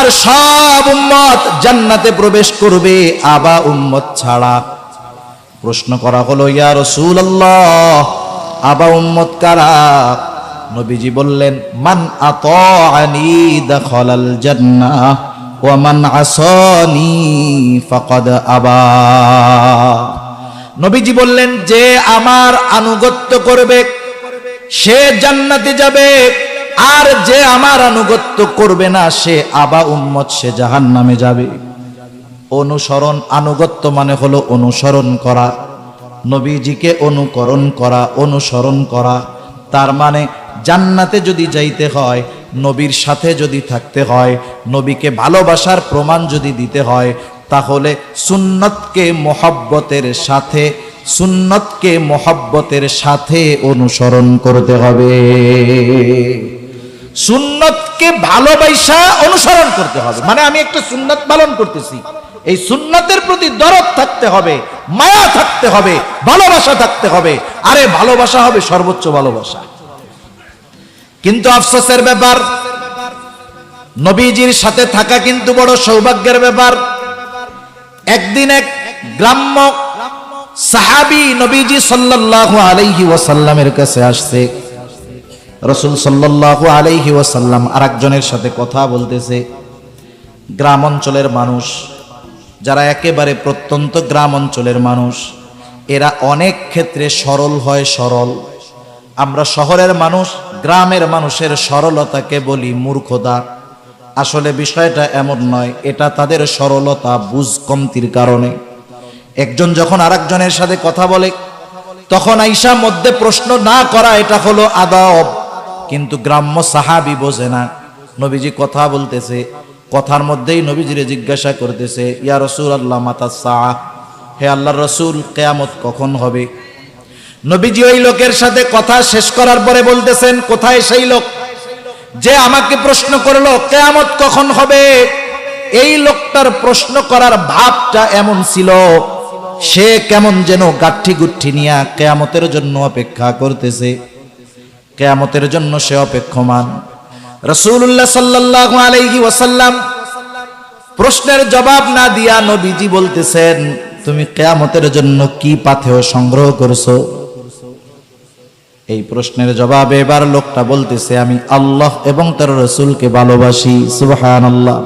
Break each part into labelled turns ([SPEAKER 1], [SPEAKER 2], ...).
[SPEAKER 1] আমার সব উম্মত জান্নাতে প্রবেশ করবে আবা উম্মত ছাড়া। প্রশ্ন করা হলো, ইয়া রাসূলুল্লাহ, আবা উম্মত কারা? নবীজি বললেন, মান আতাআনি দাখালাল জান্নাহ ওয়া মান আসানি ফাকাদ আবা। নবীজি বললেন, যে আমার আনুগত্য করবে সে জান্নাতে যাবে, আর যে আমার আনুগত্য করবে না সে আবা উম্মত, সে জাহান্নামে যাবে। অনুসরণ, আনুগত্য মানে হলো অনুসরণ করা, নবীজিকে অনুকরণ করা, অনুসরণ করা। তার মানে জান্নাতে যদি যাইতে হয়, নবীর সাথে যদি থাকতে হয়, নবীকে ভালোবাসার প্রমাণ যদি দিতে হয়, তাহলে সুন্নতকে মোহাব্বতের সাথে অনুসরণ করতে হবে। সুন্নতকে ভালোবাসা অনুসরণ করতে হবে, মানে আমি একটা সুন্নত পালন করতেছি, এই সুন্নতের প্রতি দরদ থাকতে হবে, মায়া থাকতে হবে, ভালোবাসা থাকতে হবে। আরে ভালোবাসা হবে সর্বোচ্চ ভালোবাসা। কিন্তু আফসোসের ব্যাপার, নবীজির সাথে থাকা কিন্তু বড় সৌভাগ্যের ব্যাপার। একদিন এক গ্রাম্য সাহাবী নবীজি সাল্লাল্লাহু আলাইহি ওয়াসাল্লামের কাছে আসছে। রাসূল সাল্লাল্লাহু আলাইহি ওয়াসাল্লাম আরেকজনের সাথে কথা বলতেছে। গ্রাম অঞ্চলের মানুষ, যারা একেবারে প্রত্যন্ত গ্রাম অঞ্চলের মানুষ, এরা অনেক ক্ষেত্রে সরল হয়, সরল। আমরা শহরের মানুষ গ্রামের মানুষের সরলতাকে বলি মূর্খতা। আসলে বিষয়টা এমন নয়, এটা তাদের সরলতা, বুঝ কমতির কারণে। একজন যখন আরেকজনের সাথে কথা বলে তখন আইসা মধ্যে প্রশ্ন না করা, এটা হলো আদব। কিন্তু গ্রাম্য সাহাবী বোঝে না। নবীজি কথা বলতেছে, কথার মধ্যেই নবীজিরে জিজ্ঞাসা করতেছে, ইয়া রাসূলুল্লাহ মাতা সাআ, হে আল্লাহর রাসূল, কিয়ামত কখন হবে? নবীজি ওই লোকের সাথে কথা শেষ করার পরে বলতেছেন, কোথায় সেই লোক যে আমাকে প্রশ্ন করলো কিয়ামত কখন হবে? এই লোকটার প্রশ্ন করার ভাবটা এমন ছিল, সে কেমন যেন গাঠি গুঠি নিয়ে কিয়ামতের জন্য অপেক্ষা করতেছে, কিয়ামতের জন্য সে অপেক্ষমান। রাসূলুল্লাহ সাল্লাল্লাহু আলাইহি ওয়াসাল্লাম প্রশ্নের জবাব না দিয়া নবীজি বলতেছেন, তুমি কিয়ামতের জন্য কি পাথেয় সংগ্রহ করছো? এই প্রশ্নের জবাবে এবার লোকটা বলতেছে, আমি আল্লাহ এবং তার রাসূলকে ভালোবাসি। সুবহানাল্লাহ।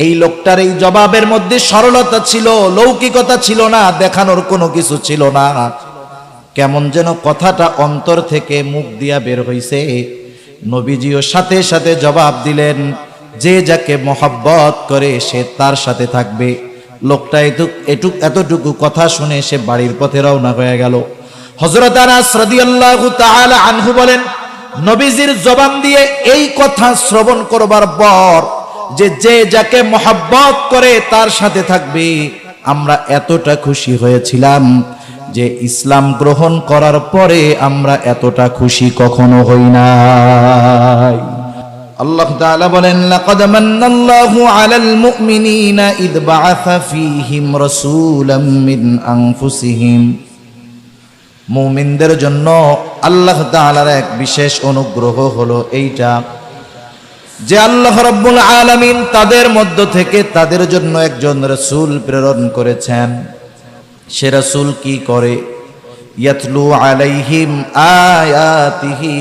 [SPEAKER 1] এই লোকটার এই জবাবের মধ্যে সরলতা ছিল, লৌকিকতা ছিল না, দেখানোর কোনো কিছু ছিল না। কেমন যেন কথাটা অন্তর থেকে মুখ দিয়া বের হইছে। নবীজিও সাথে সাথে জবাব দিলেন, যে যাকে মহব্বত করে সে তার সাথে থাকবে। লোকটা এতটুকু কথা শুনে সে বাড়ির পথে রওনা হয়ে গেল। হযরত আনাস রাদিয়াল্লাহু তাআলা আনহু বলেন, নবীজির জবান দিয়ে এই কথা শ্রবণ করবার পর যে যাকে মহব্বত করে তার সাথে থাকবে, আমরা এতটা খুশি হয়েছিলাম যে ইসলাম গ্রহণ করার পরে আমরা এতটা খুশি কখনো হই নাই। আল্লাহ তাআলা বলেন, লাকাদ মান্নাল্লাহু আলাল মুমিনিনা ইদ বাআসা ফীহিম রাসূলাম মিন আনফুসিহিম। মুমিনদের জন্য আল্লাহ তাআলার এক বিশেষ অনুগ্রহ হলো এইটা যে আল্লাহ রাব্বুল আলামিন তাদের মধ্য থেকে তাদের জন্য একজন রাসূল প্রেরণ করেছেন। সে রাসূল কি করে? ইয়াতলু আলাইহিম আয়াতিহি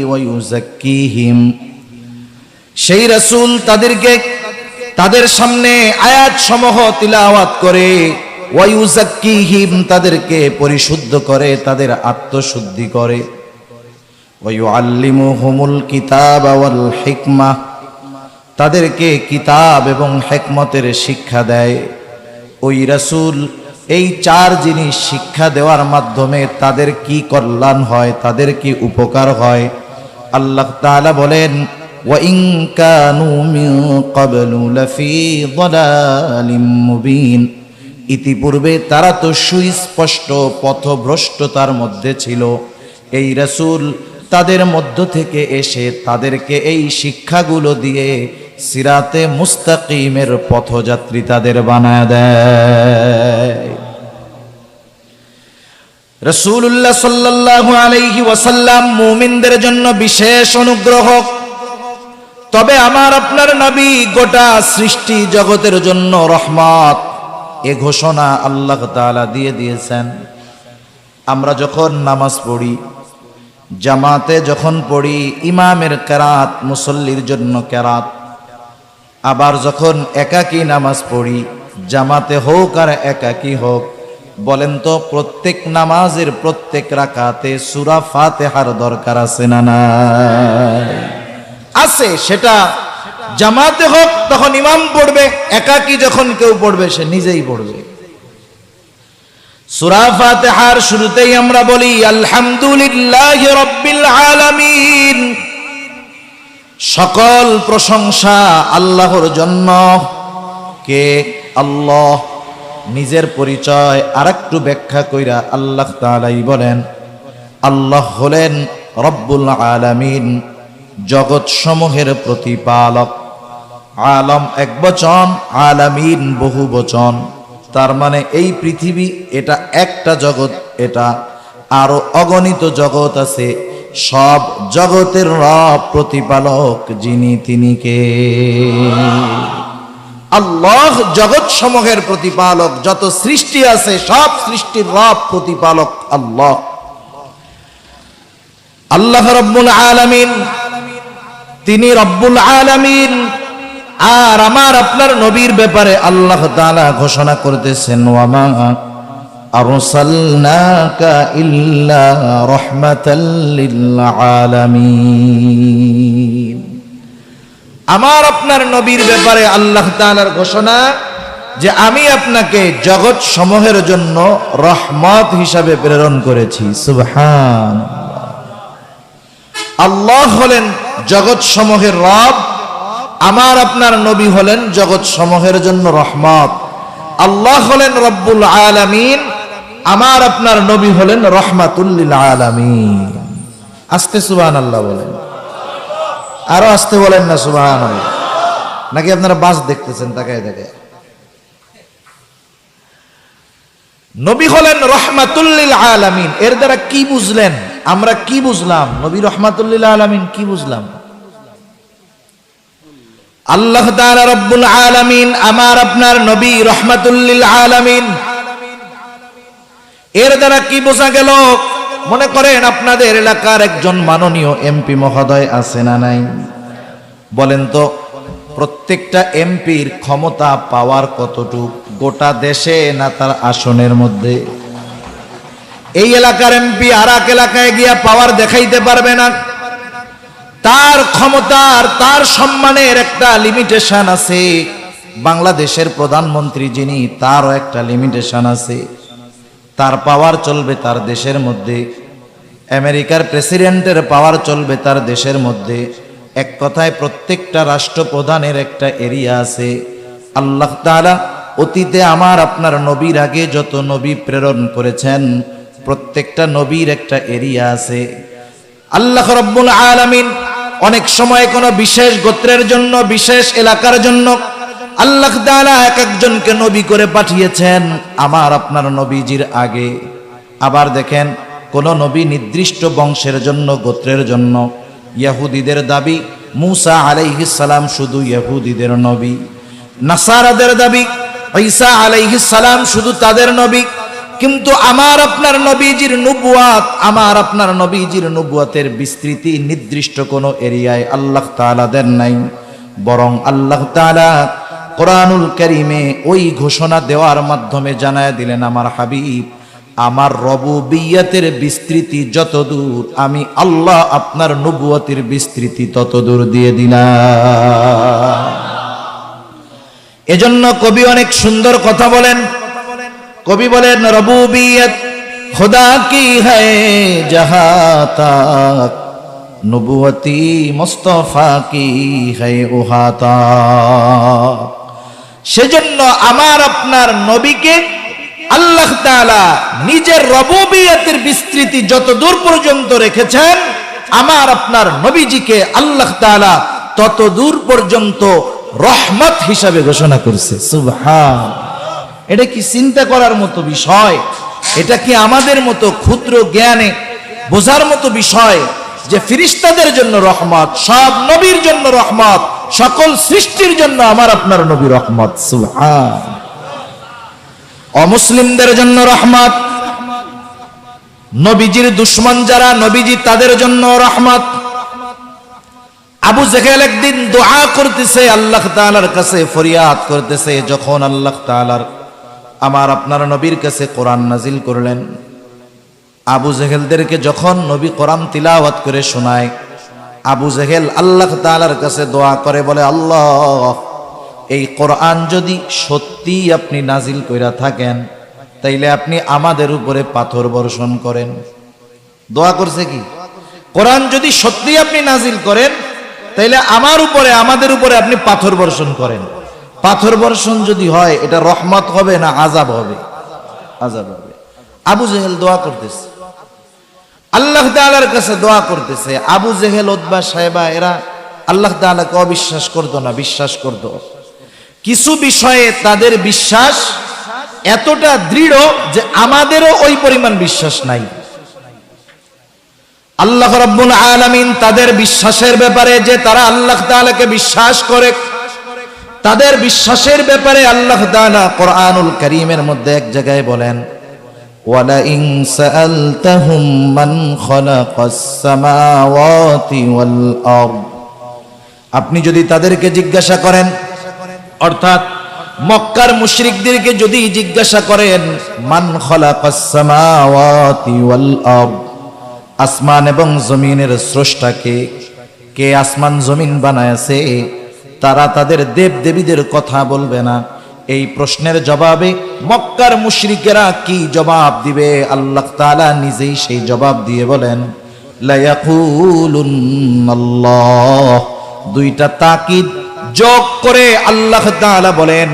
[SPEAKER 1] ওয়া ইউযাক্কিহিম। সেই রাসূল তাদেরকে তাদের সামনে আয়াত সমূহ তিলাওয়াত করে, ওয়া ইউযাক্কিহিম, তাদেরকে পরিশুদ্ধ করে, তাদের আত্মশুদ্ধি করে, ওয়া ইউআল্লিমুহুমুল কিতাবা ওয়াল হিকমা, তাদেরকে কিতাব এবং হিকমতের শিক্ষা দেয়। ওই রাসূল এই চার জিনিস শিক্ষা দেওয়ার মাধ্যমে তাদের কি কল্যাণ হয়, তাদের কি উপকার হয়। আল্লাহ তাআলা বলেন, ওয়া ইন কানু মিন ক্বাবলু লাফি যালালিম মুবিন। ইতিপূর্বে তারা তো সুস্পষ্ট পথভ্রষ্টতার মধ্যে ছিল। এই রাসূল তাদের মধ্য থেকে এসে তাদেরকে এই শিক্ষাগুলো দিয়ে সিরাতে মুস্তাকিমের পথযাত্রী তাদের বানায় দেয়। রাসূলুল্লাহ সাল্লাল্লাহু আলাইহি ওয়াসাল্লাম মুমিনদের জন্য বিশেষ অনুগ্রহ। তবে আমার আপনার নবী গোটা সৃষ্টি জগতের জন্য রহমত, এ ঘোষণা আল্লাহ তাআলা দিয়ে দিয়েছেন। আমরা যখন নামাজ পড়ি, জামাতে যখন পড়ি, ইমামের কেরাত, মুসল্লির জন্য কেরাত। আবার যখন একাকী নামাজ পড়ি, জামাতে হোক আর একাকী হোক, বলেন তো প্রত্যেক নামাজের প্রত্যেক রাকাতে সূরা ফাতিহার দরকার আছে না নাই? আছে। সেটা জামাতে হোক তখন ইমাম পড়বে, একাকী যখন কেউ পড়বে সে নিজেই পড়বে। সূরা ফাতিহার শুরুতেই আমরা বলি আলহামদুলিল্লাহি রাব্বিল আলামিন, সকল প্রশংসা আল্লাহর জন্য। কে? আল্লাহ। নিজের পরিচয় আরেকটু ব্যাখ্যা কইরা আল্লাহ তাআলাই বলেন আল্লাহ হলেন রব্বুল আলামিন, জগৎ সমূহের প্রতিপালক। আলম এক বচন, আলামিন বহু বচন। তার মানে এই পৃথিবী এটা একটা জগৎ, এটা আরো অগণিত জগৎ আছে। সব জগতের রব, প্রতিপালক যিনি, তিনি কে? আল্লাহ জগৎ সমূহের প্রতিপালক। যত সৃষ্টি আছে সব সৃষ্টির রব, প্রতিপালক আল্লাহ। আল্লাহ রব্বুল আলামিন, তিনি রব্বুল আলামিন। আর আমার আপনার নবীর ব্যাপারে আল্লাহ তাআলা ঘোষণা করতেছেন ওয়ামা আরসালনাকা ইল্লা রাহমাতাল লিল আলামিন। আমার আপনার নবীর ব্যাপারে আল্লাহ তাআলার ঘোষণা যে আমি আপনাকে জগৎ সমূহের জন্য রহমত হিসাবে প্রেরণ করেছি। সুবহানাল্লাহ। আল্লাহ হলেন জগৎ সমূহের রব, আমার আপনার নবী হলেন জগৎ সমূহের জন্য রহমত। আল্লাহ হলেন রব্বুল আলামিন, আমার আপনার নবী হলেন রহমাতুল লিল আলামিন। আস্তে সুবহানাল্লাহ বলেন, আরো আস্তে বলেন না সুবহানাল্লাহ। নাকি আপনারা বাস দেখতেছেন তাকায় তাকায়? নবী হলেন রহমাতুল লিল আলামিন। এর দ্বারা কি বুঝলেন? আমরা কি বুঝলাম? নবী রহমাতুল লিল আলামিন কি বুঝলাম? আল্লাহ তাআলা রব্বুল আলামিন, আমার আপনার নবী রহমাতুল লিল আলামিন। এর দ্বারা কি বোঝা গেল? মনে করেন আপনাদের এলাকার একজন মাননীয় এমপি মহোদয় আছে না নাই? বলেন তো প্রত্যেকটা এমপির ক্ষমতা পাওয়ার কতটুক? গোটা দেশে না তার আসনের মধ্যে? এই এলাকার এমপি আর এক এলাকায় গিয়া পাওয়ার দেখাইতে পারবে না। তার ক্ষমতার, তার সম্মানের একটা লিমিটেশন আছে। বাংলাদেশের প্রধানমন্ত্রী যিনি, তারও একটা লিমিটেশন আছে। তার পাওয়ার চলবে তার দেশের মধ্যে। আমেরিকার প্রেসিডেন্টের পাওয়ার চলবে তার দেশের মধ্যে। এক কথায় প্রত্যেকটা রাষ্ট্রপ্রধানের একটা এরিয়া আছে। আল্লাহ তাআলা অতীতে আমার আপনার নবীর আগে যত নবী প্রেরণ করেছেন, প্রত্যেকটা নবীর একটা এরিয়া আছে। আল্লাহ রাব্বুল আলামিন অনেক সময় কোনো বিশেষ গোত্রের জন্য, বিশেষ এলাকার জন্য আল্লাহ তাআলা এক একজনকে নবী করে পাঠিয়েছেন আমার আপনার নবীজির আগে। আবার দেখেন কোন নবী নির্দিষ্ট বংশের জন্য, গোত্রের জন্য। ইহুদিদের দাবি মূসা আলাইহিস সালাম শুধু ইহুদিদের নবী। নাসারাদের দাবি ঈসা আলাইহিস সালাম শুধু তাদের নবী। কিন্তু আমার আপনার নবীজির নবুয়াত, আমার আপনার নবীজির নবুয়াতের বিস্তৃতি নির্দিষ্ট কোন এরিয়ায় আল্লাহ তাআলা দেন নাই। বরং আল্লাহ তাআলা কোরআনুল কারীমে ওই ঘোষণা দেওয়ার মাধ্যমে জানায় দিলেন আমার হাবিব, আমার রবুবিয়তের বিস্তৃতি যত দূর, আমি আল্লাহ আপনার নবুয়তের বিস্তৃতি তত দূর দিয়ে দিলাম। এজন্য কবি অনেক সুন্দর কথা বলেন। কবি বলেন রবুবিয়ত খুদা কি হ্যায় জাহাঁ তাক, নবুয়তি মুস্তাফা কি হ্যায় ওহা তাক। সেজন্য আমার আপনার নবীকে আল্লাহ তাআলা নিজের রবুবিয়তের বিস্তৃতি যত দূর পর্যন্ত রেখেছেন, আমার আপনার নবীজিকে আল্লাহ তাআলা তত দূর পর্যন্ত রহমত হিসাবে ঘোষণা করছে। সুবহানাল্লাহ। এটা কি চিন্তা করার মতো বিষয়? এটা কি আমাদের মতো ক্ষুদ্র জ্ঞানে বোঝার মতো বিষয়? যে ফেরেশতাদের জন্য রহমত, সব নবীর জন্য রহমত, সকল সৃষ্টির জন্য আমার আপনার নবী রহমত। সুবহান। অমুসলিমদের জন্য রহমত, নবীজির দুশমন যারা নবীজি তাদের জন্য রহমত। আবু জেহেল একদিন দোয়া করতেছে, আল্লাহ তাআলার কাছে ফরিয়াদ করতেছে, যখন আল্লাহ তাআলার আমার আপনার নবীর কাছে কোরআন নাজিল করলেন, আবু জেহেলদেরকে যখন নবী কোরআন তিলাওয়াত করে শোনায়, আবু জেহেল আল্লাহ তাআলার কাছে দোয়া করে, বলে আল্লাহ, এই কোরআন যদি সত্যি আপনি নাজিল কইরা থাকেন, তাইলে আপনি আমাদের উপরে পাথর বর্ষণ করেন। দোয়া করছে কি, কোরআন যদি সত্যি আপনি নাজিল করেন, তাইলে আমার উপরে, আমাদের উপরে আপনি পাথর বর্ষণ করেন। পাথর বর্ষণ যদি হয়, এটা রহমত হবে না আযাব হবে? আযাব হবে। আবু জেহেল দোয়া করতেছে, আল্লাহ তাআলার কাছে দোয়া করতেছে। আবু জেহেল, উতবা, সাইবা এরা আল্লাহ তাআলাকে অবিশ্বাস করতো না, বিশ্বাস করতো। কিছু বিষয়ে তাদের বিশ্বাস এতটা দৃঢ় যে আমাদেরও ওই পরিমাণ বিশ্বাস নাই। আল্লাহ রাব্বুল আলামিন তাদের বিশ্বাসের ব্যাপারে, যে তারা আল্লাহ তাআলাকে বিশ্বাস করে, তাদের বিশ্বাসের ব্যাপারে আল্লাহ তাআলা কোরআনুল কারীমের মধ্যে এক জায়গায় বলেন, ওয়ালা ইন সাআলতাহুম মান খালাকাস সামাওয়াতি ওয়াল আরদ। আপনি যদি তাদেরকে জিজ্ঞাসা করেন, অর্থাৎ মক্কার মুশরিকদেরকে যদি জিজ্ঞাসা করেন, মান খালাকাস সামাওয়াতি ওয়াল আরদ, আসমান এবং জমিনের স্রষ্টা কে, কে আসমান জমিন বানায়াছে, তারা তাদের দেব দেবীদের কথা বলবে না। এই প্রশ্নের জবাবে মক্কার মুশরিকেরা কি জবাব দিবে? আল্লাহ তাআলা নিজেই সেই জবাব দিয়ে বলেন, লা ইয়াকুলুন্নাল্লাহ। দুইটা তাকিদ যোগ করে আল্লাহ তাআলা বলেন,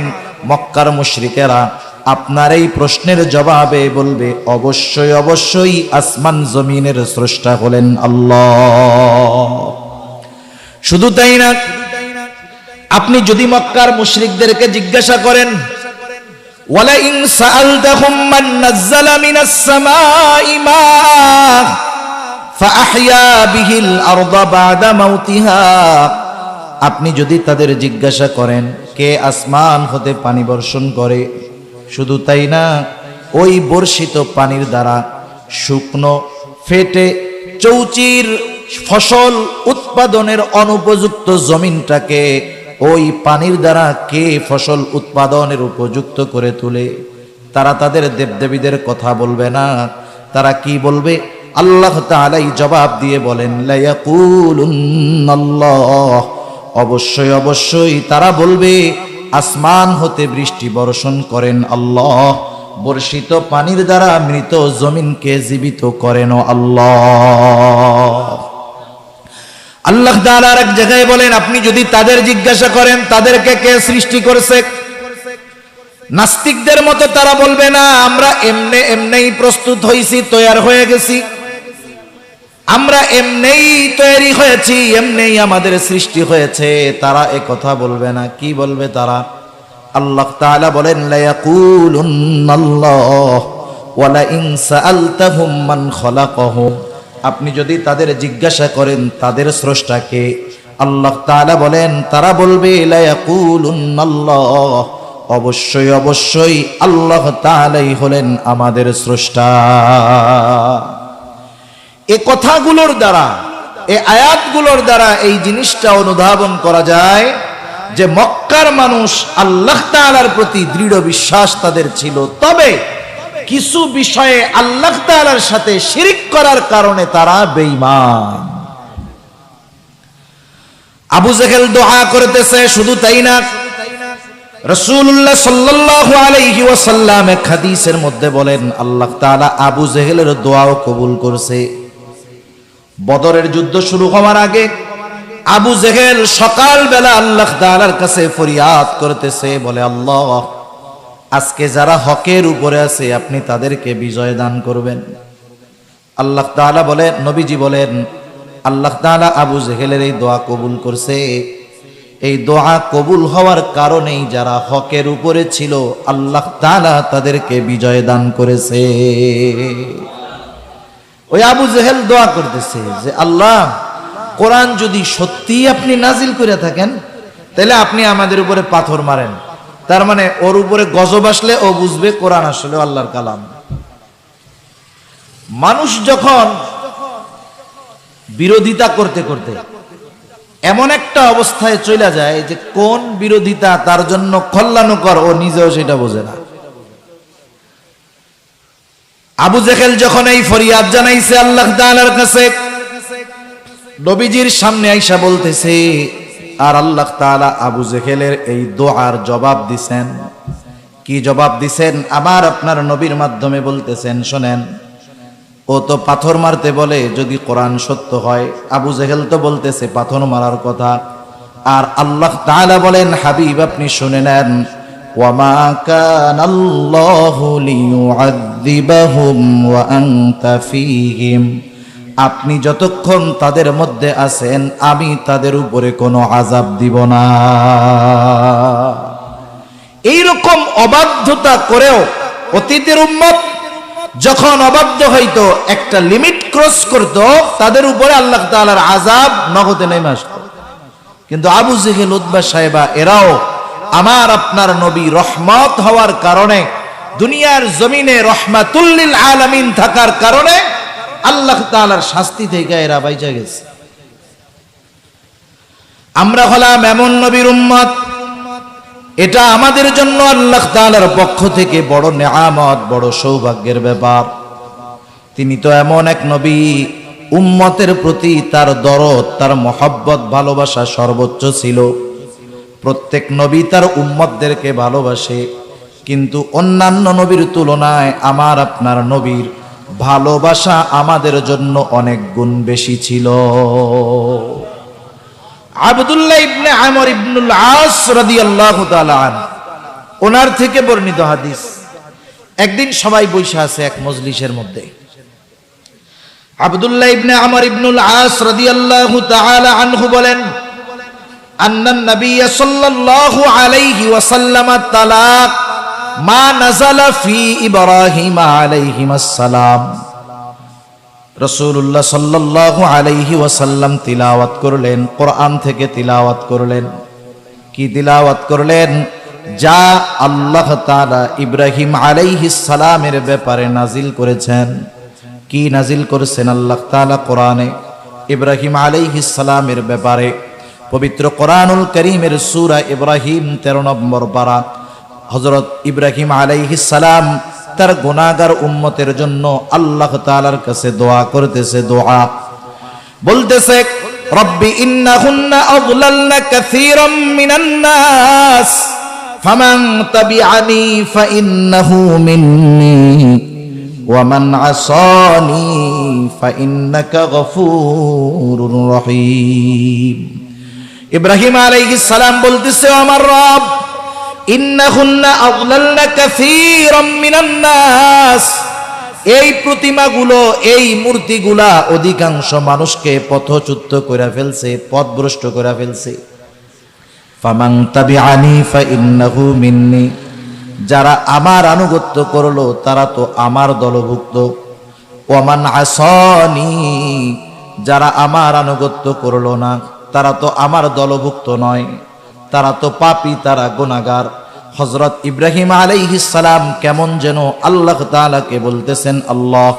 [SPEAKER 1] মক্কার মুশরিকেরা আপনার এই প্রশ্নের জবাবে বলবে, অবশ্যই অবশ্যই আসমান জমিনের স্রষ্টা হলেন আল্লাহ। শুধু তাই না, আপনি যদি মক্কার মুশরিকদেরকে জিজ্ঞাসা করেন, ওয়ালা ইন সাআলতাহুম মান নাযালা মিনাস সামাই মা ফাআহইয়া বিহিল আরদা বা'দা মাউতিহা, আপনি যদি তাদের জিজ্ঞাসা করেন কে আসমান হতে পানি বর্ষণ করে, শুধু তাই না, ওই বর্ষিত পানির দ্বারা শুকনো ফেটে চৌচির ফসল উৎপাদনের অনুপযুক্ত জমিনটাকে ওই পানির দ্বারা কে ফসল উৎপাদনের উপযুক্ত করে তোলে, তারা তাদের দেবদেবীদের কথা বলবে না। তারা কি বলবে? আল্লাহ তাআলাই জবাব দিয়ে বলেন, লা ইয়াকুলুন্নাল্লাহ। অবশ্যই অবশ্যই তারা বলবে, আসমান হতে বৃষ্টি বর্ষণ করেন আল্লাহ, বর্ষিত পানির দ্বারা মৃত জমিনকে জীবিত করেন আল্লাহ। আল্লাহ তাআলা এক জায়গায় বলেন, আপনি যদি তাদের জিজ্ঞাসা করেন তাদেরকে কে সৃষ্টি করেছে, নাস্তিকদের মতো তারা বলবে না আমরা এমনেই প্রস্তুত হয়েছি, তৈয়ার হয়ে গেছি, আমরা এমনেই তৈরি হয়েছি, এমনেই আমাদের সৃষ্টি হয়েছে। তারা এ কথা বলবে না। কি বলবে তারা? আল্লাহ তাআলা বলেন, লা ইয়াকুলুন্নাল্লাহ ওয়ালা ইন সাআলতাহুম মান খালাকাহুম। আপনি যদি তাদের জিজ্ঞাসা করেন তাদের স্রষ্টাকে, আল্লাহ তাআলা বলেন, তারা বলবে, লা ইয়াকুলুন্নাল্লাহ। অবশ্যই অবশ্যই আল্লাহ তাআলাই হলেন আমাদের স্রষ্টা। এই কথাগুলোর দ্বারা, এই আয়াতগুলোর দ্বারা এই জিনিসটা অনুধাবন করা যায় যে মক্কার মানুষ আল্লাহ তাআলার প্রতি দৃঢ় বিশ্বাস তাদের ছিল, তবে কিছু বিষয়ে আল্লাহ তাআলার সাথে শিরক করার কারণে তারা বেঈমান। আবু জেহেল দোয়া করতেছে, শুধু তাই না, রাসূলুল্লাহ সাল্লাল্লাহু আলাইহি ওয়াসাল্লাম এক হাদিসের মধ্যে বলেন, আল্লাহ তাআলা আবু জেহেলের দোয়াও কবুল করছে। বদরের যুদ্ধ শুরু হওয়ার আগে আবু জেহেল সকালবেলা আল্লাহ তাআলার কাছে ফরিয়াদ করতেছে, বলে আল্লাহ, আজকে যারা হকের উপরে আছে আপনি তাদেরকে বিজয় দান করবেন। আল্লাহ তাআলা বলেন, নবীজি বলেন, আল্লাহ তাআলা আবু জেহেলের এই দোয়া কবুল করছে। এই দোয়া কবুল হওয়ার কারণেই যারা হকের উপরে ছিল আল্লাহ তাআলা তাদেরকে বিজয় দান করেছে। ওই আবু জেহেল দোয়া করতেছে যে আল্লাহ, কোরআন যদি সত্যি আপনি নাজিল করে থাকেন তাহলে আপনি আমাদের উপরে পাথর মারেন। তার মানে ওর উপরে গজব আসলে ও বুঝবে কোরআন আসলে আল্লাহর কালাম। মানুষ যখন বিরোধিতা করতে করতে এমন একটা অবস্থায় চলে যায় যে কোন বিরোধিতা তার জন্য কল্যাণকর ও নিজেও সেটা বোঝে না। আবু জেহেল যখন এই ফরিয়াদ জানাইছে আল্লাহ তাআলার কাছে, নবীজির সামনে আইসা বলতেছে, আর আল্লাহ তাআলা আবু জেহেলের এই দোয়ার জবাব দিছেন। কি জবাব দিছেন? আমার আপনার নবীর মাধ্যমে বলতেছেন, শোনেন, ও তো পাথর মারতে বলে যদি কোরআন সত্য হয়। আবু জেহেল তো বলতেছে পাথর মারার কথা, আর আল্লাহ তাআলা বলেন, হাবিব আপনি শুনে নেন, ওয়ামা কানাল্লাহু লিয়ুআযিবাহুম ওয়া আনতা ফীহিম, আপনি যতক্ষণ তাদের মধ্যে আছেন আমি তাদের উপরে কোনো আযাব দিব না। এইরকম অবাধ্যতা করেও অতীতের উম্মত যখন অবাধ্য হইতো, একটা লিমিট ক্রস করত, তাদের উপরে আল্লাহ তাআলার আযাব নগদে নেমে আসতো। কিন্তু আবু জেহেল, উতবা, সাইবা এরাও আমার আপনার নবী রহমত হওয়ার কারণে, দুনিয়ার জমিনে রহমাতুল লিল আলামিন থাকার কারণে আল্লাহ তাআলার শাস্তি থেকে এরা বাইচা গেছে। আমরা হলাম এমন নবীর উম্মত, এটা আমাদের জন্য আল্লাহ তাআলার পক্ষ থেকে বড় নেয়ামত, বড় সৌভাগ্যের ব্যাপার। তিনি তো এমন এক নবী, উম্মতের প্রতি তার দরদ, তার মহব্বত, ভালোবাসা সর্বোচ্চ ছিল। প্রত্যেক নবী তার উম্মতদেরকে ভালোবাসে, কিন্তু অন্যান্য নবীর তুলনায় আমার আপনার নবীর ভালোবাসা আমাদের জন্য অনেক গুণ বেশি ছিল। আব্দুল্লাহ ইবনে আমর ইবনুল আস রাদিয়াল্লাহু তাআলা আনহু, ওনার থেকে বর্ণিত হাদিস। একদিন সবাই বসে আছে এক মজলিসের মধ্যে। আব্দুল্লাহ ইবনে আমর ইবনুল আস রাদিয়াল্লাহু তাআলা আনহু বলেন, আন্নান নবী সাল্লাল্লাহু আলাইহি ওয়াসাল্লাম তালাক মা নাযালা ফি ইব্রাহিম আলাইহিস সালাম। রাসূলুল্লাহ সাল্লাল্লাহু আলাইহি ওয়াসাল্লাম তিলাওয়াত করলেন, কোরআন থেকে তিলাওয়াত করলেন। কি তিলাওয়াত করলেন? যা আল্লাহ তাআলা ইব্রাহিম আলাইহিস সালামের ব্যাপারে নাজিল করেছেন। কি নাজিল করেছেন আল্লাহ তাআলা কোরআনে? ইব্রাহিম আলাইহিস সালামের ব্যাপারে পবিত্র কোরআনুল কারীমের সূরা ইব্রাহিম 13 নম্বর পারা। হযরত ইব্রাহিম আলাইহিস সালাম তার গুনাহগার উম্মতের জন্য আল্লাহ তাআলার কাছে দোয়া করতেছে। দোয়া বলতেছে, রব্বি ইন্নাহুন্না আযলালনা কাসীরাম মিনান নাস ফামান তাবিআনি ফাইন্নাহু মিন্নি ওয়া মান আসানি ফাইন্নাকা গফুরুর রহিম। ইব্রাহিম আলাইহিস সালাম বলতেছে, আমার রব, ইন্নাহুন্না আযলালনা কাসীরাম মিনান নাস, এই প্রতিমাগুলো, এই মূর্তিগুলা অধিকাংশ মানুষকে পথচ্যুত করে ফেলছে, পথভ্রষ্ট করে ফেলছে। ফামান তাবিআনি ফাইন্নাহু মিন্নি, যারা আমার আনুগত্য করলো তারা তো আমার দলভুক্ত। ওয়া মান আসানি, যারা আমার আনুগত্য করলো না তারা তো আমার দলভুক্ত নয়, তারা তো পাপী, তারা গুনাহগার। হযরত ইব্রাহিম আলাইহিস সালাম কেমন যেন আল্লাহ তাআলাকে বলতেছেন, আল্লাহ,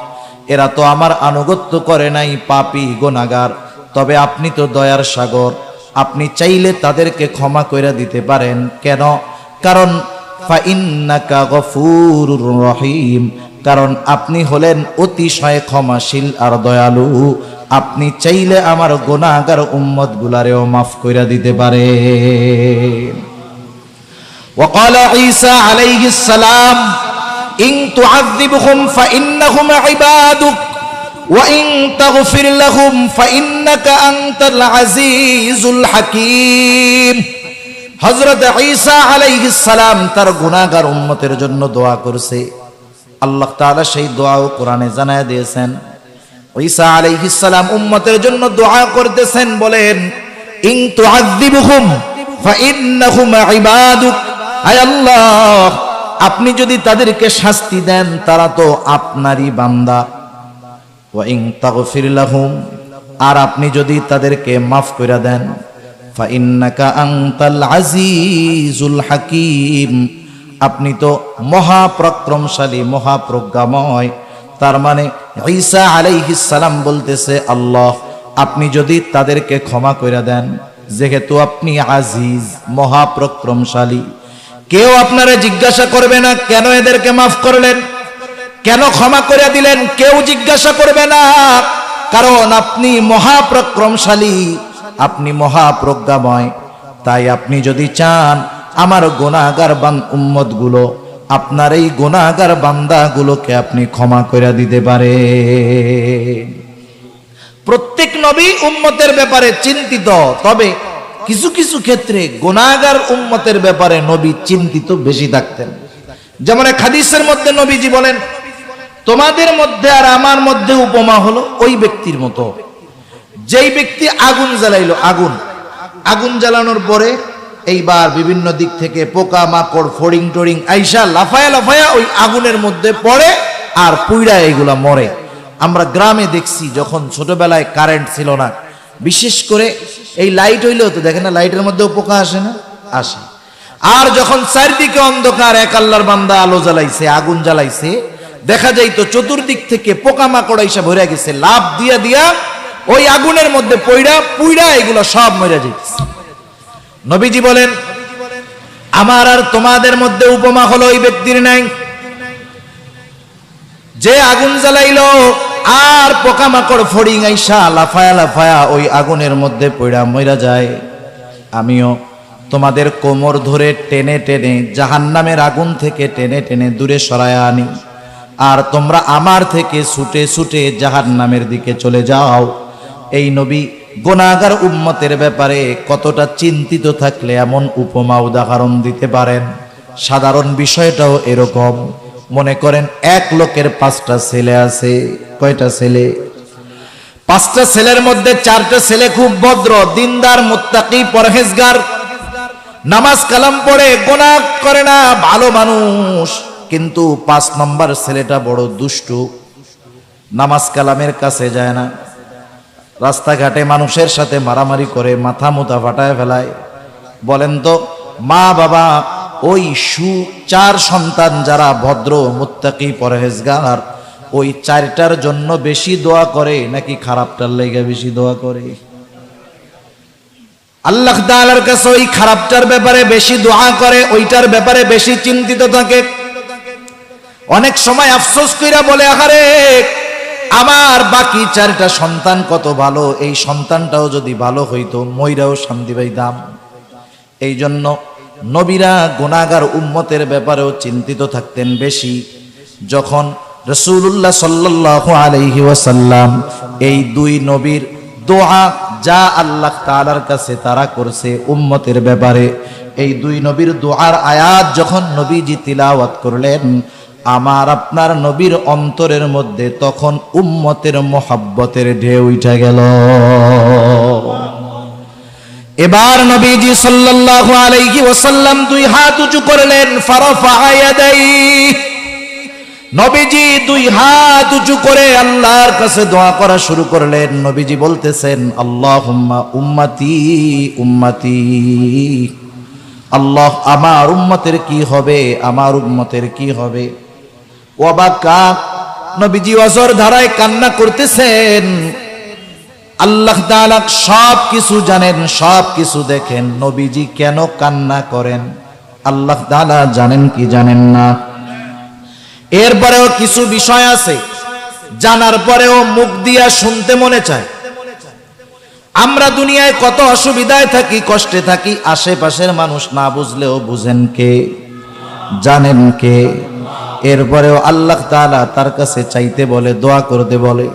[SPEAKER 1] এরা তো আমার আনুগত্য করে নাই, পাপী, গুনাহগার, তবে আপনি তো দয়ার সাগর, আপনি চাইলে তাদেরকে ক্ষমা করে দিতে পারেন। কেন? কারণ ফাইন্নাকা গফুরুর রহিম, কারণ আপনি হলেন অতিশয় ক্ষমাশীল আর দয়ালু। আপনি চাইলে আমার গুনাহগার উম্মত গুলারেও মাফ কইরা দিতে পারেন। وقال عيسى عليه السلام إن تعذبهم فإنهم عبادك وإن تغفر لهم فإنك أنت العزيز الحكيم। হযরত ঈসা আলাইহিস সালাম তার গুনাহগার উম্মতের জন্য দোয়া করছে। আল্লাহ তাআলা সেই দোয়াও কোরআনে জানায় দিয়েছেন। ঈসা আলাইহিস সালাম উম্মতের জন্য দোয়া করতেছেন, বলেন, ইন তুআযিবহুম ফাইন্নাহুম ইবাদুক, আয় আল্লাহ, আপনি যদি তাদেরকে শাস্তি দেন তারা তো আপনারই বান্দা। ওয়া ইন তাগফির লাহুম, আর আপনি যদি তাদেরকে মাফ করে দেন, ফা ইন্নাকা আনতাল আজিজুল হাকিম, আপনি তো মহাপরাক্রমশালী মহাপ্রজ্ঞাময়। তার মানে ঈসা আলাইহিস সালাম বলতেছে, আল্লাহ আপনি যদি তাদেরকে ক্ষমা করে দেন, যেহেতু আপনি আজিজ মহাপরাক্রমশালী, কেউ আপনারে জিজ্ঞাসা করবে না কেন এদেরকে মাফ করলেন, কেন ক্ষমা করে দিলেন, কেউ জিজ্ঞাসা করবে না, কারণ আপনি মহাপরাক্রমশালী, আপনি মহাপ্রজ্ঞাময়। তাই আপনি যদি চান আমার গুনাহগার উম্মতগুলো, আপনার এই গুনাহগার বান্দাগুলোকে আপনি ক্ষমা করে দিতে পারে। প্রত্যেক নবী উম্মতের ব্যাপারে চিন্তিত, তবে কিছু কিছু ক্ষেত্রে গুনাহগার উম্মতের ব্যাপারে নবী চিন্তিত বেশি থাকতেন। যেমন এক হাদিসের মধ্যে নবীজি বলেন, তোমাদের মধ্যে আর আমার মধ্যে উপমা হলো ওই ব্যক্তির মতো, যেই ব্যক্তি আগুন জ্বালাইলো, আগুন জ্বালানোর পরে এইবার বিভিন্ন দিক থেকে পোকা মাকড় ফড়িং টড়িং আইসা লাফায়া লাফায়া ওই আগুনের মধ্যে পড়ে আর পুইড়া এইগুলা মরে। আমরা গ্রামে দেখছি, যখন ছোটবেলায় কারেন্ট ছিল না, বিশেষ করে এই লাইট হইলেও তো দেখেন না, লাইটের মধ্যেও পোকা আসে না, আসে। আর যখন চারিদিকে অন্ধকার, এক আল্লাহর বান্দা আলো জ্বালাইছে, আগুন জ্বালাইছে, দেখা যায় তো চতুর্দিক থেকে পোকা মাকড় আইসা ভরে গেছে, লাভ দিয়া দিয়া ওই আগুনের মধ্যে পুইড়া এগুলো সব মরে যাইছে। নবীজি বলেন, আমার আর তোমাদের মধ্যে উপমা হলো ওই ব্যক্তির নাই, যে আগুন জ্বালাইলো আর পোকামাকড় ফড়িং আইসা লাফায়া লাফায়া ওই আগুনের মধ্যে পড়া মইরা যায়। আমিও তোমাদের কোমর ধরে টেনে টেনে জাহান্নামের আগুন থেকে টেনে টেনে দূরে সরায়া আনি, আর তোমরা আমার থেকে ছুটে ছুটে জাহান্নামের দিকে চলে যাও। এই নবী গুনাহগার উম্মতের ব্যাপারে কতটা চিন্তিত থাকলে এমন উপমা উদাহরণ দিতে পারেন। সাধারণ বিষয়টাও এরকম। মনে করেন এক লোকের 5টা ছেলে আছে। কয়টা ছেলে? 5টা ছেলের মধ্যে 4টা ছেলে খুব ভদ্র, দিনদার, মুত্তাকি, পরহেজগার, নামাজ কালাম পড়ে, গুনাহ করে না, ভালো মানুষ। কিন্তু 5 নম্বর ছেলেটা বড় দুষ্টু, নামাজ কালামের কাছে যায় না, রাস্তাঘাটে মানুষের সাথে মারামারি করে, মাথা মুথা ফাটায় ফেলায়। বলেন তো মা বাবা ওই 4 সন্তান যারা ভদ্র, মুত্তাকি, পরহেজগার, ওই 4টার জন্য বেশি দোয়া করে নাকি খারাপটার লাইগা বেশি দোয়া করে? আল্লাহ তাআলার কাছে ওই খারাপটার ব্যাপারে বেশি দোয়া করে, ওইটার ব্যাপারে বেশি চিন্তিত থাকে। অনেক সময় আফসোস কইরা বলে, আহারে আমার বাকি 4টা সন্তান কত ভালো, এই সন্তানটাও যদি ভালো হইতো মইরাও শান্তি পাইতাম। এই জন্য নবীরা গুনাহগার উম্মতের ব্যাপারেও চিন্তিত থাকতেন বেশি। যখন রাসূলুল্লাহ সাল্লাল্লাহু আলাইহি ওয়াসাল্লাম এই 2 নবীর দোয়া যা আল্লাহ তাআলার কাছে তারা করছে উম্মতের ব্যাপারে, এই 2 নবীর দোয়ার আয়াত যখন নবীজি তিলাওয়াত করলেন, আমার আপনার নবীর অন্তরের মধ্যে তখন উম্মতের মোহাব্বতের ঢেউ উঠে গেল। এবার নবীজি সাল্লাল্লাহু আলাইহি ওয়াসাল্লাম 2 হাত উঁচু করলেন, ফারাফা ইয়াদাইহি, নবীজি 2 হাত উঁচু করে আল্লাহর কাছে দোয়া করা শুরু করলেন। নবীজি বলতেছেন, আল্লাহুম্মা উম্মতি উম্মতি, আল্লাহ আমার উম্মতের কি হবে, আমার উম্মতের কি হবে। ওয়াবাকা, নবীজি অজর ধারায় কান্না করতেছেন। আল্লাহ তাআলা সব কিছু জানেন, সব কিছু দেখেন, নবীজি কেন কান্না করেন আল্লাহ তাআলা জানেন কি জানেন না? এরপরেও কিছু বিষয় আছে জানার পরেও মুখ দিয়া শুনতে মনে চায়। আমরা দুনিয়ায় কত অসুবিধায় থাকি, কষ্টে থাকি, আশেপাশের মানুষ না বুঝলেও বুঝেন কে, জানেন কে। এরপরেও আল্লাহ তাআলা তার কাছে চাইতে বলে, দোয়া করতে বলে।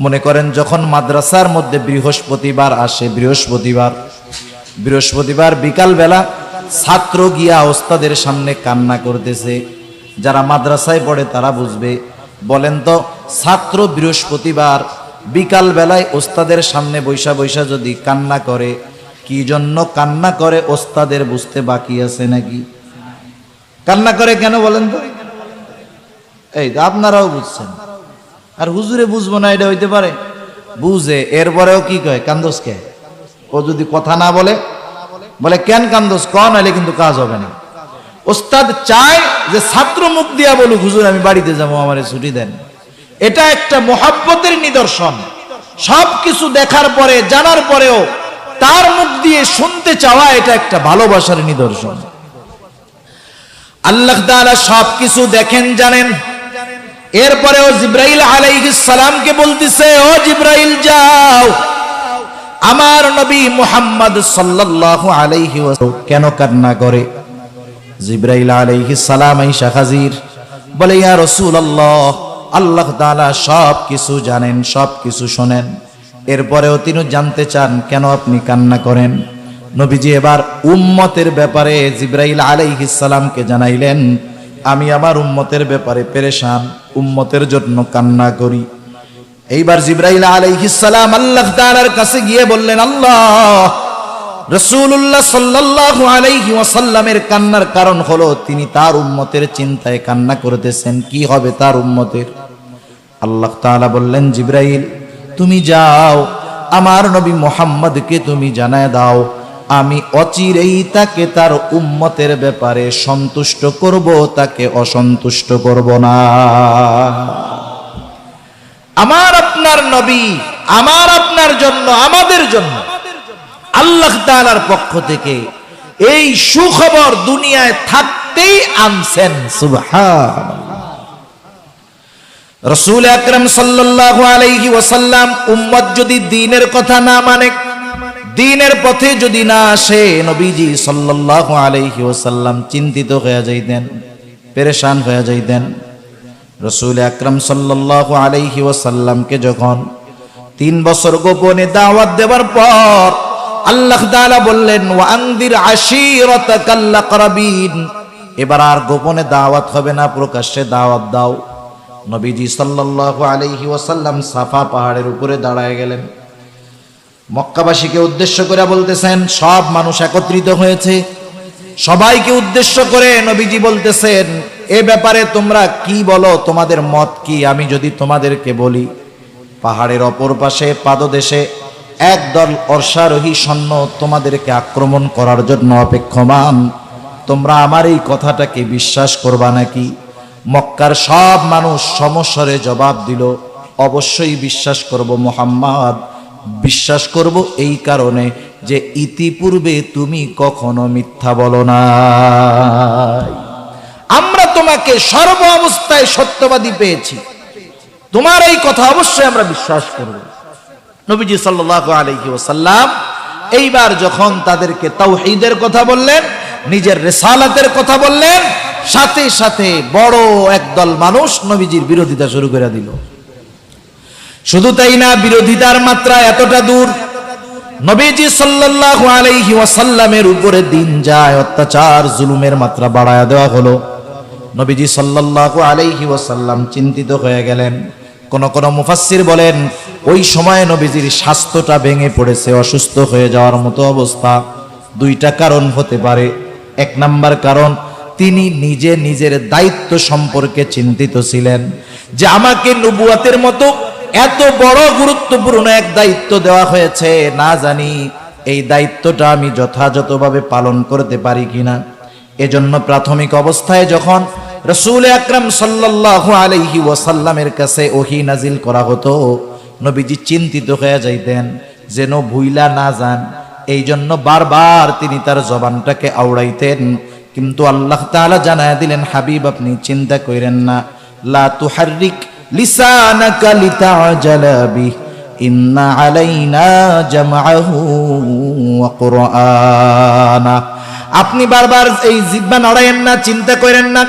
[SPEAKER 1] মনে করেন যখন মাদ্রাসার মধ্যে বৃহস্পতিবার আসে, বৃহস্পতিবার বিকাল বেলা ছাত্র গিয়া ওস্তাদের সামনে কান্না করতেছে। যারা মাদ্রাসায় পড়ে তারা বুঝবে। বলেন তো ছাত্র বৃহস্পতিবার বিকাল বেলায় ওস্তাদের সামনে বৈশা বৈশা যদি কান্না করে, কি জন্য কান্না করে ওস্তাদের বুঝতে বাকি আছে নাকি? কান্না করে কেন বলেন তো? এই আপনারাও বুঝছেন, আর হুজুরে বুঝবো না এটা হইতে পারে, বুঝে এরপরেও কি কয় কান্দোস কে? ও যদি কথা না বলে, বলে কেন কান্দোস, ক নাইলে কিন্তু কাজ হবে না। ওস্তাদ চায় যে ছাত্র মুখ দিয়া বলুক হুজুর আমি বাড়িতে যাবো, আমারে ছুটি দেন। এটা একটা মোহাব্বতের নিদর্শন। সব কিছু দেখার পরে জানার পরেও তার মুখ দিয়ে শুনতে চাওয়া, এটা একটা ভালোবাসার নিদর্শন। আল্লাহ তাআলা সব কিছু দেখেন, জানেন। এরপরেও জিবরাইল আলাইহিস সালামকে বলতেছে, ও জিবরাইল যাও, আমার নবী মুহাম্মদ সাল্লাল্লাহু আলাইহি ওয়াসাল্লাম কেন কান্না করে? জিবরাইল আলাইহিস সালাম আইসা হাজির, বলে ইয়া রাসূলুল্লাহ, আল্লাহ তাআলা সব কিছু জানেন, সব কিছু শোনেন, এরপরেও তিনি জানতে চান কেন আপনি কান্না করেন। নবীজি এবার উম্মতের ব্যাপারে জিবরাইল আলাইহিস সালামকে জানাইলেন, আমি আমার উম্মতের ব্যাপারে পেরেশান, উম্মতের জন্য কান্না করি। এইবার জিবরাইল আলাইহিস সালাম আল্লাহ তাআলার কাছে গিয়ে বললেন, আল্লাহ, রাসূলুল্লাহ সাল্লাল্লাহু আলাইহি ওয়াসাল্লামের কান্নার কারণ হলো তিনি তার উম্মতের চিন্তায় কান্না করতেছেন, কি হবে তার উম্মতের। আল্লাহ তাআলা বললেন, জিবরাইল তুমি যাও, আমার নবী মুহাম্মদকে তুমি জানায় দাও, আমি অচিরেই তাকে তার উম্মতের ব্যাপারে সন্তুষ্ট করব, তাকে অসন্তুষ্ট করব না। আমার আপনার নবী আমার আপনার জন্য, আমাদের জন্য আল্লাহ তাআলার পক্ষ থেকে এই সুখবর দুনিয়ায় থাকতেই আনছেন। সুবহানাল্লাহ। রাসূল আকরাম সাল্লাল্লাহু আলাইহি ওয়াসাল্লাম উম্মত যদি দ্বীনের কথা না মানে, দ্বীনের পথে যদি না আসে, নবীজি সাল্লাল্লাহু আলাইহি ওয়াসাল্লাম চিন্তিত হয়ে যাইতেন, পেরেশান হয়ে যাইতেন। রাসূল আকরাম সাল্লাল্লাহু আলাইহি ওয়াসাল্লামকে যখন 3 বছর গোপনে দাওয়াত দেওয়ার পর আল্লাহ তাআলা বললেন, ওয়া আনদির আশীরাতাকাল আকরাবিন, এবার আর গোপনে দাওয়াত হবে না, প্রকাশ্যে দাওয়াত দাও। নবীজি সাল্লাল্লাহু আলাইহি ওয়াসাল্লাম সাফা পাহাড়ের উপরে দাঁড়ায় গেলেন, মক্কাবাসীকে উদ্দেশ্য করে বলতেছেন, সব মানুষ একত্রিত হয়েছে, সবাইকে উদ্দেশ্য করে নবীজি বলতেছেন, এ ব্যাপারে তোমরা কি বলো, তোমাদের মত কি? আমি যদি তোমাদেরকে বলি, পাহাড়ের অপর পাশে পাদদেশে একদল অশ্বারোহী সৈন্য তোমাদেরকে আক্রমণ করার জন্য অপেক্ষমান, তোমরা আমার এই কথাটাকে বিশ্বাস করবা নাকি? মক্কার সব মানুষ সমস্বরে জবাব দিল, অবশ্যই বিশ্বাস করব মুহাম্মদ, বিশ্বাস করব এই কারণে যে ইতিপূর্বে তুমি কখনো মিথ্যা বলো না, আমরা তোমাকে সর্ব অবস্থায় সত্যবাদী পেয়েছি, তোমার এই কথা অবশ্যই আমরা বিশ্বাস করব। নবীজি সাল্লাল্লাহু আলাইহি ওয়াসাল্লাম এইবার যখন তাদেরকে তাওহীদের কথা বললেন, নিজের রিসালাতের কথা বললেন, সাথে সাথে বড় একদল মানুষ নবীজির বিরোধিতা শুরু করে দিল। শুধু তাই না, বিরোধিতার মাত্রা এতটা দূর, নবীজি সাল্লাল্লাহু আলাইহি ওয়াসাল্লামের উপরে দিন যায়, অত্যাচার জুলুমের মাত্রা বাড়ায়া দেওয়া হলো। নবীজি সাল্লাল্লাহু আলাইহি ওয়াসাল্লাম চিন্তিত হয়ে গেলেন। কোন কোন মুফাসসির বলেন, ওই সময় নবীজির স্বাস্থ্যটা ভেঙে পড়েছে, অসুস্থ হয়ে যাওয়ার মতো অবস্থা। 2টা কারণ হতে পারে। 1 নাম্বার কারণ, তিনি নিজে নিজের দায়িত্ব সম্পর্কে চিন্তিত ছিলেন, যে আমাকে নবুয়াতের মতো এত বড় গুরুত্বপূর্ণ এক দায়িত্ব দেওয়া হয়েছে, না জানি এই দায়িত্বটা আমি যথাযথভাবে পালন করতে পারি কিনা। এজন্য প্রাথমিক অবস্থায় যখন রাসূল আকরাম সাল্লাল্লাহু আলাইহি ওয়াসাল্লামের কাছে ওহী নাজিল করা হতো, নবীজি চিন্তিত হয়ে যাইতেন যেন ভুইলা না যান, এই জন্য বারবার তিনি তার জবানটাকে আওড়াইতেন। কিন্তু আল্লাহ তাআলা জানায় দিলেন, হাবিব আপনি চিন্তা করেন না, লা তুহাররিক লিসানাকা লিতাআজালা বিহি ইন্না আলাইনা জামআহু ওয়া কুরআনা। আপনি বারবার এই জিহ্বা নাড়ায়েন না, চিন্তা করেন না,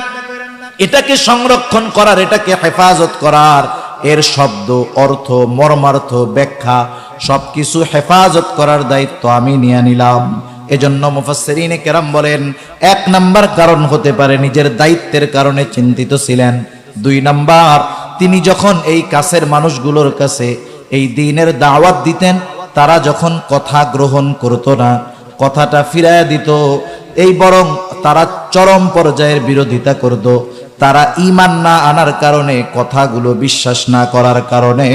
[SPEAKER 1] এটাকে সংরক্ষণ করার, এটাকে হেফাজত করার, এর শব্দ, অর্থ, মর্মার্থ, ব্যাখ্যা সবকিছু হেফাজত করার দায়িত্ব আমি নিয়ে নিলাম। এজন্য মুফাসসিরিনে কেরাম বলেন, 1 নাম্বার কারণ হতে পারে নিজের দায়িত্বের কারণে চিন্তিত ছিলেন। 2 নাম্বার, তিনি যখন এই কাছের মানুষগুলোর কাছে এই দ্বীনের দাওয়াত দিতেন, তারা যখন কথা গ্রহণ করত না, কথাটা ফিরাইয়া দিত, এই বরং তারা চরম পর্যায়ের বিরোধিতা করত। তারা ঈমান না আনার কারণে, কথাগুলো বিশ্বাস না করার কারণে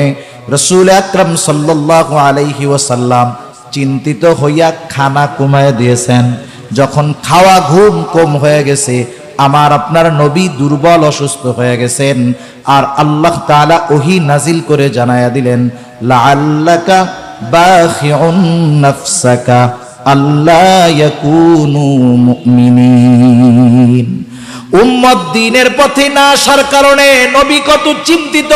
[SPEAKER 1] রাসূল আকরাম সাল্লাল্লাহু আলাইহি ওয়াসাল্লাম চিন্তিত হইয়া খানা কমায় দিয়েছেন। যখন খাওয়া ঘুম কম হয়ে গেছে, আমার আপনার নবী দুর্বল অসুস্থ হয়ে গেছেন, আর আল্লাহ তাআলা ওহী নাজিল করে জানায়া দিলেন, লাআল্লাকা বাখিউন নাফসাকা আল্লা ইয়াকুনু মুমিনিন। উম্মত দ্বীনের পথে না আসার কারণে নবী কত চিন্তিত।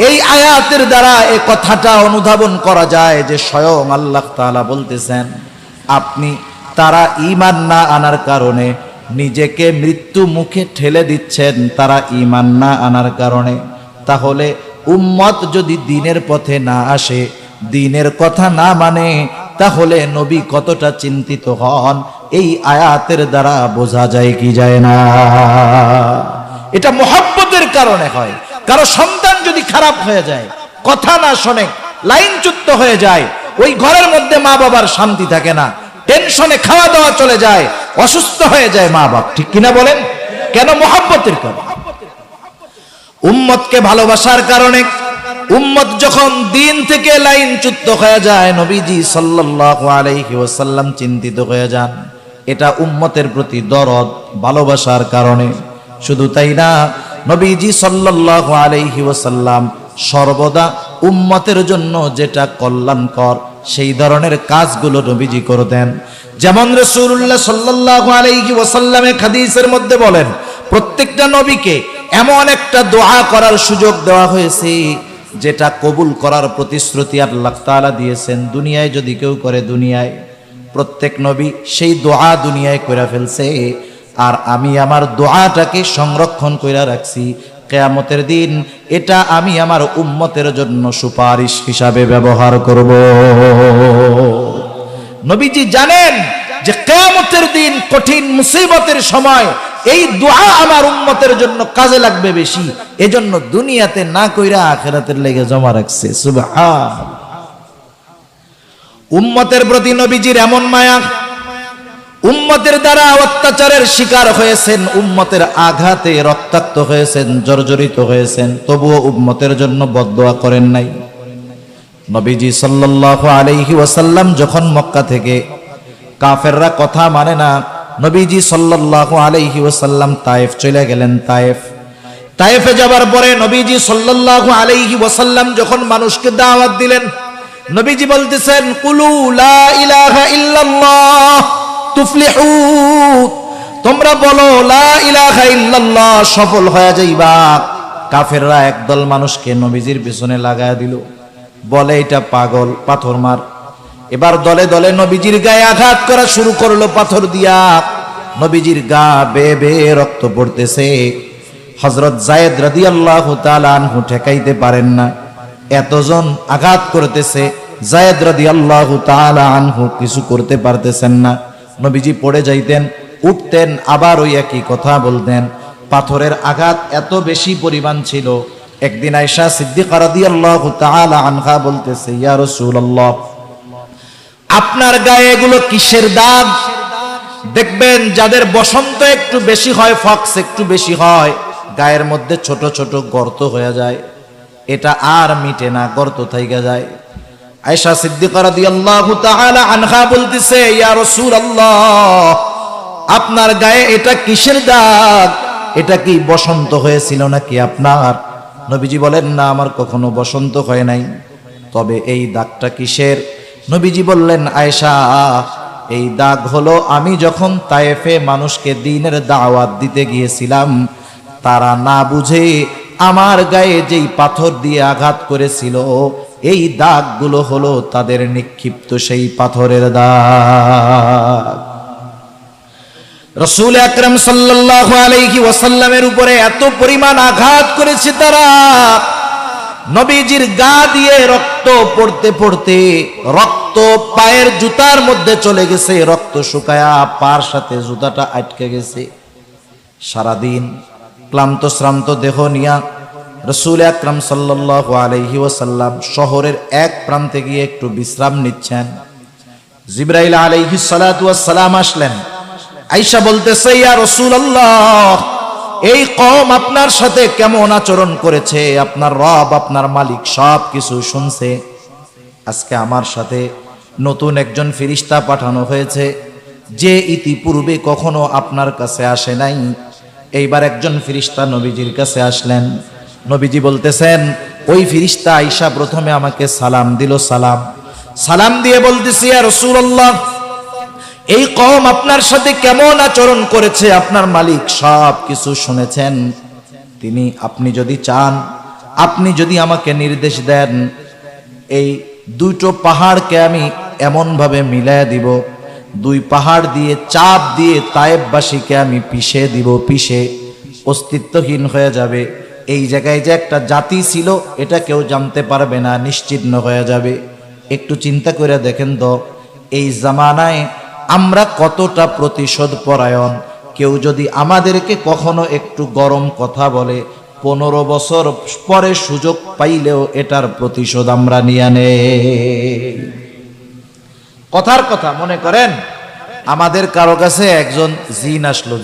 [SPEAKER 1] এই আয়াতের দ্বারা এই কথাটা অনুধাবন করা যায় যে স্বয়ং আল্লাহ তাআলা বলতেছেন, আপনি তারা ঈমান না আনার কারণে নিজেকে মৃত্যু মুখে ঠেলে দিচ্ছেন, তারা ঈমান না আনার কারণে। তাহলে উম্মত যদি দ্বীনের পথে না আসে, দ্বীনের কথা না মানে, তাহলে নবী কতটা চিন্তিত হন এই আয়াতের দ্বারা বোঝা যায় কি যায় না? এটা মুহাব্বতের কারণে হয়। কারো সন্তান যদি খারাপ হয়ে যায়, কথা না শোনে, লাইনচ্যুত হয়ে যায়, ওই ঘরের মধ্যে মা বাবার শান্তি থাকে না, টেনশনে খাওয়া দাওয়া চলে যায়, অসুস্থ হয়ে যায় মা বাপ, ঠিক কিনা বলেন? কেন? মুহাব্বতের কারণে। উম্মতকে ভালোবাসার কারণে উম্মত যখন দিন থেকে লাইনচ্যুত হয়ে যায়, নবীজি সাল্লাল্লাহু আলাইহি ওয়াসাল্লাম চিন্তিত হয়ে যান। এটা উম্মতের প্রতি দরদ, ভালোবাসার কারণে। শুধু তাই না, নবীজি সাল্লাল্লাহু আলাইহি ওয়াসাল্লাম সর্বদা উম্মতের জন্য যেটা কল্যাণকর সেই ধরনের কাজগুলো নবীজি করতেন। যেমন রাসূলুল্লাহ সাল্লাল্লাহু আলাইহি ওয়াসাল্লামের হাদিসের মধ্যে বলেন, প্রত্যেকটা নবীকে এমন একটা দোয়া করার সুযোগ দেওয়া হয়েছে যেটা কবুল করার প্রতিশ্রুতি আল্লাহ তাআলা দিয়েছেন। দুনিয়ায় যদি কেউ করে, দুনিয়ায় প্রত্যেক নবী সেই দোয়া দুনিয়ায় করে ফেলছে, আর আমি আমার দোয়াটাকে সংরক্ষণ করে রাখছি। কিয়ামতের দিন এটা আমি আমার উম্মতের জন্য সুপারিশ হিসাবে ব্যবহার করব। নবীজি জানেন যে কিয়ামতের দিন কঠিন মুসিবতের সময় এই দোয়া আমার উম্মতের জন্য কাজে লাগবে বেশি, এজন্য দুনিয়াতে না কইরা আখিরাতের লেগে জমা রাখছে। সুবহান। উম্মতের প্রতি নবীজির এমন মায়া, উম্মতের দ্বারা অত্যাচারের শিকার হয়েছেন, উম্মতের আঘাতে রক্তাক্ত হয়েছেন, জর্জরিত হয়েছেন, তবুও উম্মতের জন্য বদদোয়া করেন নাই। নবীজি সাল্লাল্লাহু আলাইহি ওয়াসাল্লাম যখন মক্কা থেকে, কাফেররা কথা মানে না, নবীজি সাল্লাল্লাহু আলাইহি ওয়াসাল্লাম তায়েফ চলে গেলেন। তায়েফে যাবার পরে নবীজি সাল্লাল্লাহু আলাইহি ওয়াসাল্লাম যখন মানুষকে দাওয়াত দিলেন, নবীজি বলতেছেন, কুলু লা ইলাহা ইল্লাল্লাহ তুফলিহু, তোমরা বলো লা ইলাহা ইল্লাল্লাহ, সফল হয়ে যাইবা। কাফেররা একদল মানুষকে নবীজির পিছনে লাগায়া দিল, বলে এটা পাগল, পাথর মার। এবার দলে দলে নবীজির গায়ে আঘাত করা শুরু করলো পাথর দিয়া। নবীজির গা বেয়ে বেয়ে রক্ত পড়তেছে। হযরত যায়েদ রাদিয়াল্লাহু তাআলা আনহু ঠেকাইতে পারেন না, এতজন আঘাত করতেছে। যায়েদ রাদিয়াল্লাহু তাআলা আনহু কিছু করতে পারতেছেন না। নবীজি পড়ে যাইতেন, উঠতেন, আবার ওই একই কথা বলতেন। পাথরের আঘাত এত বেশি পরিমাণ ছিল। একদিন আয়েশা সিদ্দিকা রাদিয়াল্লাহু তাআলা আনহা বলতেছে, ইয়া রাসূলুল্লাহ, আপনার গায়ে এগুলো কিসের দাগ? দেখবেন যাদের বসন্ত একটু বেশি হয়, ফক্স একটু বেশি হয়, গায়ের মধ্যে ছোট ছোট গর্ত হয়ে যায়, এটা আর মিটে না, গর্ত থাইকা যায়। আয়েশা সিদ্দিকা রাদিয়াল্লাহু তাআলা আনহা বলতেছে, ইয়া রাসূলুল্লাহ, আপনার গায়ে এটা কিসের দাগ? এটা কি বসন্ত হয়েছিল নাকি আপনার? নবীজি বলেন, না, আমার কখনো বসন্ত হয় নাই। তবে এই দাগটা কিসের? নবীজি বললেন, আয়েশা, এই দাগ হলো আমি যখন তায়েফে মানুষকে দ্বীনের দাওয়াত দিতে গিয়েছিলাম, তারা না বুঝে আমার গায়ে যেই পাথর দিয়ে আঘাত করেছিল, এই দাগগুলো হলো তাদের নিক্ষিপ্ত সেই পাথরের দাগ। রাসূল আকরাম সাল্লাল্লাহু আলাইহি ওয়াসাল্লামের উপরে এত পরিমাণ আঘাত করেছে তারা, নবীজির গা দিয়ে রক্ত পড়তে পড়তে রক্ত পায়ের জুতার মধ্যে চলে গেছে, রক্ত শুকায়া পার সাথে জুতাটা আটকে গেছে। সারাদিন ক্লান্ত শ্রান্ত দেহ নিয়া রাসূল আকরাম সাল্লাল্লাহু আলাইহি ওয়াসাল্লাম শহরের এক প্রান্তে গিয়ে একটু বিশ্রাম নিচ্ছেন। জিবরাইল আলাইহিস সালাতু ওয়াস সালাম আসলেন, আয়েশা বলতেছে, ইয়া রাসূলুল্লাহ, এই কওম আপনার সাথে কেমন আচরণ করেছে, আপনার রব, আপনার মালিক সব কিছু শুনছে। আজকে আমার সাথে নতুন একজন ফেরেশতা পাঠানো হয়েছে, যে ইতিপূর্বে কখনো আপনার কাছে আসে নাই। এইবার একজন ফেরেশতা নবীজির কাছে আসলেন। নবীজি বলতেছেন, ওই ফেরেশতা আয়েশা প্রথমে আমাকে সালাম দিল। সালাম দিয়ে বলতেছি, ইয়া রাসূলুল্লাহ, এই কওম আপনার সাথে কেমন আচরণ করেছে, আপনার মালিক সব কিছু শুনেছেন। আপনি যদি চান, আপনি যদি আমাকে নির্দেশ দেন, এই দুটো পাহাড়কে আমি এমন ভাবে মিলায় দিব, দুই পাহাড় দিয়ে চাপ দিয়ে তায়েববাসীকে আমি পিষে দিব, পিষে অস্তিত্বহীন হয়ে যাবে। এই জায়গায় যে একটা জাতি ছিল এটা কেউ জানতে পারবে না, নিশ্চিহ্ন হয়ে যাবে। একটু চিন্তা করে দেখেন তো, এই জামানায় আমরা কতটা প্রতিশোধ পরায়ণ। কেউ যদি আমাদেরকে কখনো একটু গরম কথা বলে, 15 বছর পরে সুযোগ পাইলেও এটার প্রতিশোধ আমরা নিয়ে নেই। কথার কথা মনে করেন, আমাদের কারো কাছে একজন জিন আসলো,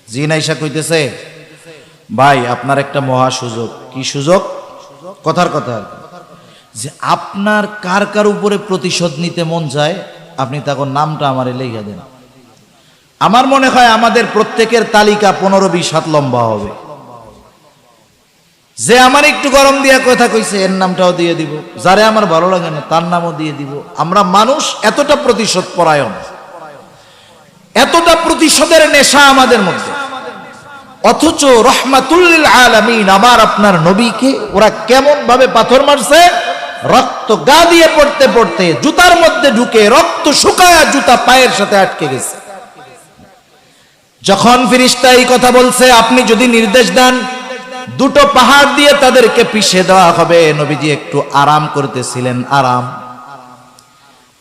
[SPEAKER 1] জিন আইসা কইতেছে, ভাই আপনার একটা মহা সুযোগ। কি সুযোগ? কথার কথা, যে আপনার কার কার উপরে প্রতিশোধ নিতে মন চায়, আপনি তখন নামটা আমারে লেখা দেন। আমার মনে হয় আমাদের প্রত্যেকের তালিকা 15-20 হাত লম্বা হবে। যে আমার একটু গরম দিয়া কথা কইছে এর নামটাও দিয়ে দিব, যারে আমার ভালো লাগে না তার নামও দিয়ে দিব। আমরা মানুষ এতটা প্রতিশোধ পরায়ণ, এতটা প্রতিশোধের নেশা আমাদের মধ্যে। অথচ রহমাতুল লিল আলামিন আমার আপনার নবীকে ওরা কেমন ভাবে পাথর মারছে, রক্ত গা দিয়ে পড়তে পড়তে জুতার মধ্যে ঢুকে রক্ত শুকায়া জুতা পায়ের সাথে আটকে গেছে। যখন ফেরেশতা এই কথা বলছে, আপনি যদি নির্দেশ দেন দুটো পাহাড় দিয়ে তাদেরকে পিষে দেওয়া হবে, নবীজি একটু আরাম করতেছিলেন। আরাম,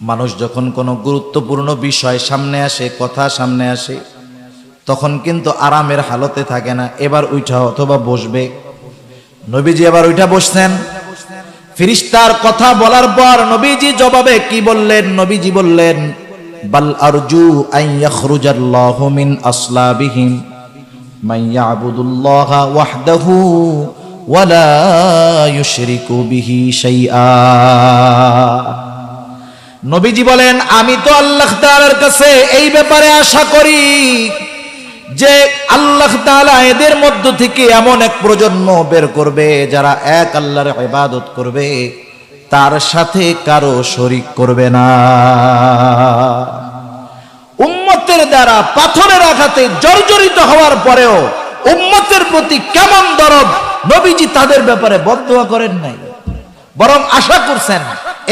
[SPEAKER 1] মানুষ যখন কোনো গুরুত্বপূর্ণ বিষয় সামনে আসে, কথা সামনে আসে, তখন কিন্তু আরামের হালতে থাকে না, এবার উঠা অথবা বসবে। নবীজি এবার উঠা বসছেন। ফেরেশতার কথা বলার পর নবীজি জবাবে কি বললেন? নবীজি বললেন, বাল আরজু আন ইয়াখরুজাল্লাহু মিন আসলাবিহিম মান ইয়াবুদুল্লাহা ওয়াহদাহু ওয়া লা ইউশরিকু বিহি শাইআ। নবীজি বলেন, আমি তো আল্লাহ তাআলার কাছে এই ব্যাপারে আশা করি যে আল্লাহ তাআলা এদের মধ্য থেকে এমন এক প্রজন্ম বের করবে যারা এক আল্লাহর ইবাদত করবে, তার সাথে কারো শরীক করবে না। উম্মতের দ্বারা পাথরের আঘাতে জর্জরিত হওয়ার পরেও উম্মতের প্রতি কেমন দরদ, নবীজি তাদের ব্যাপারে বদদুয়া করেন নাই, বরং আশা করছেন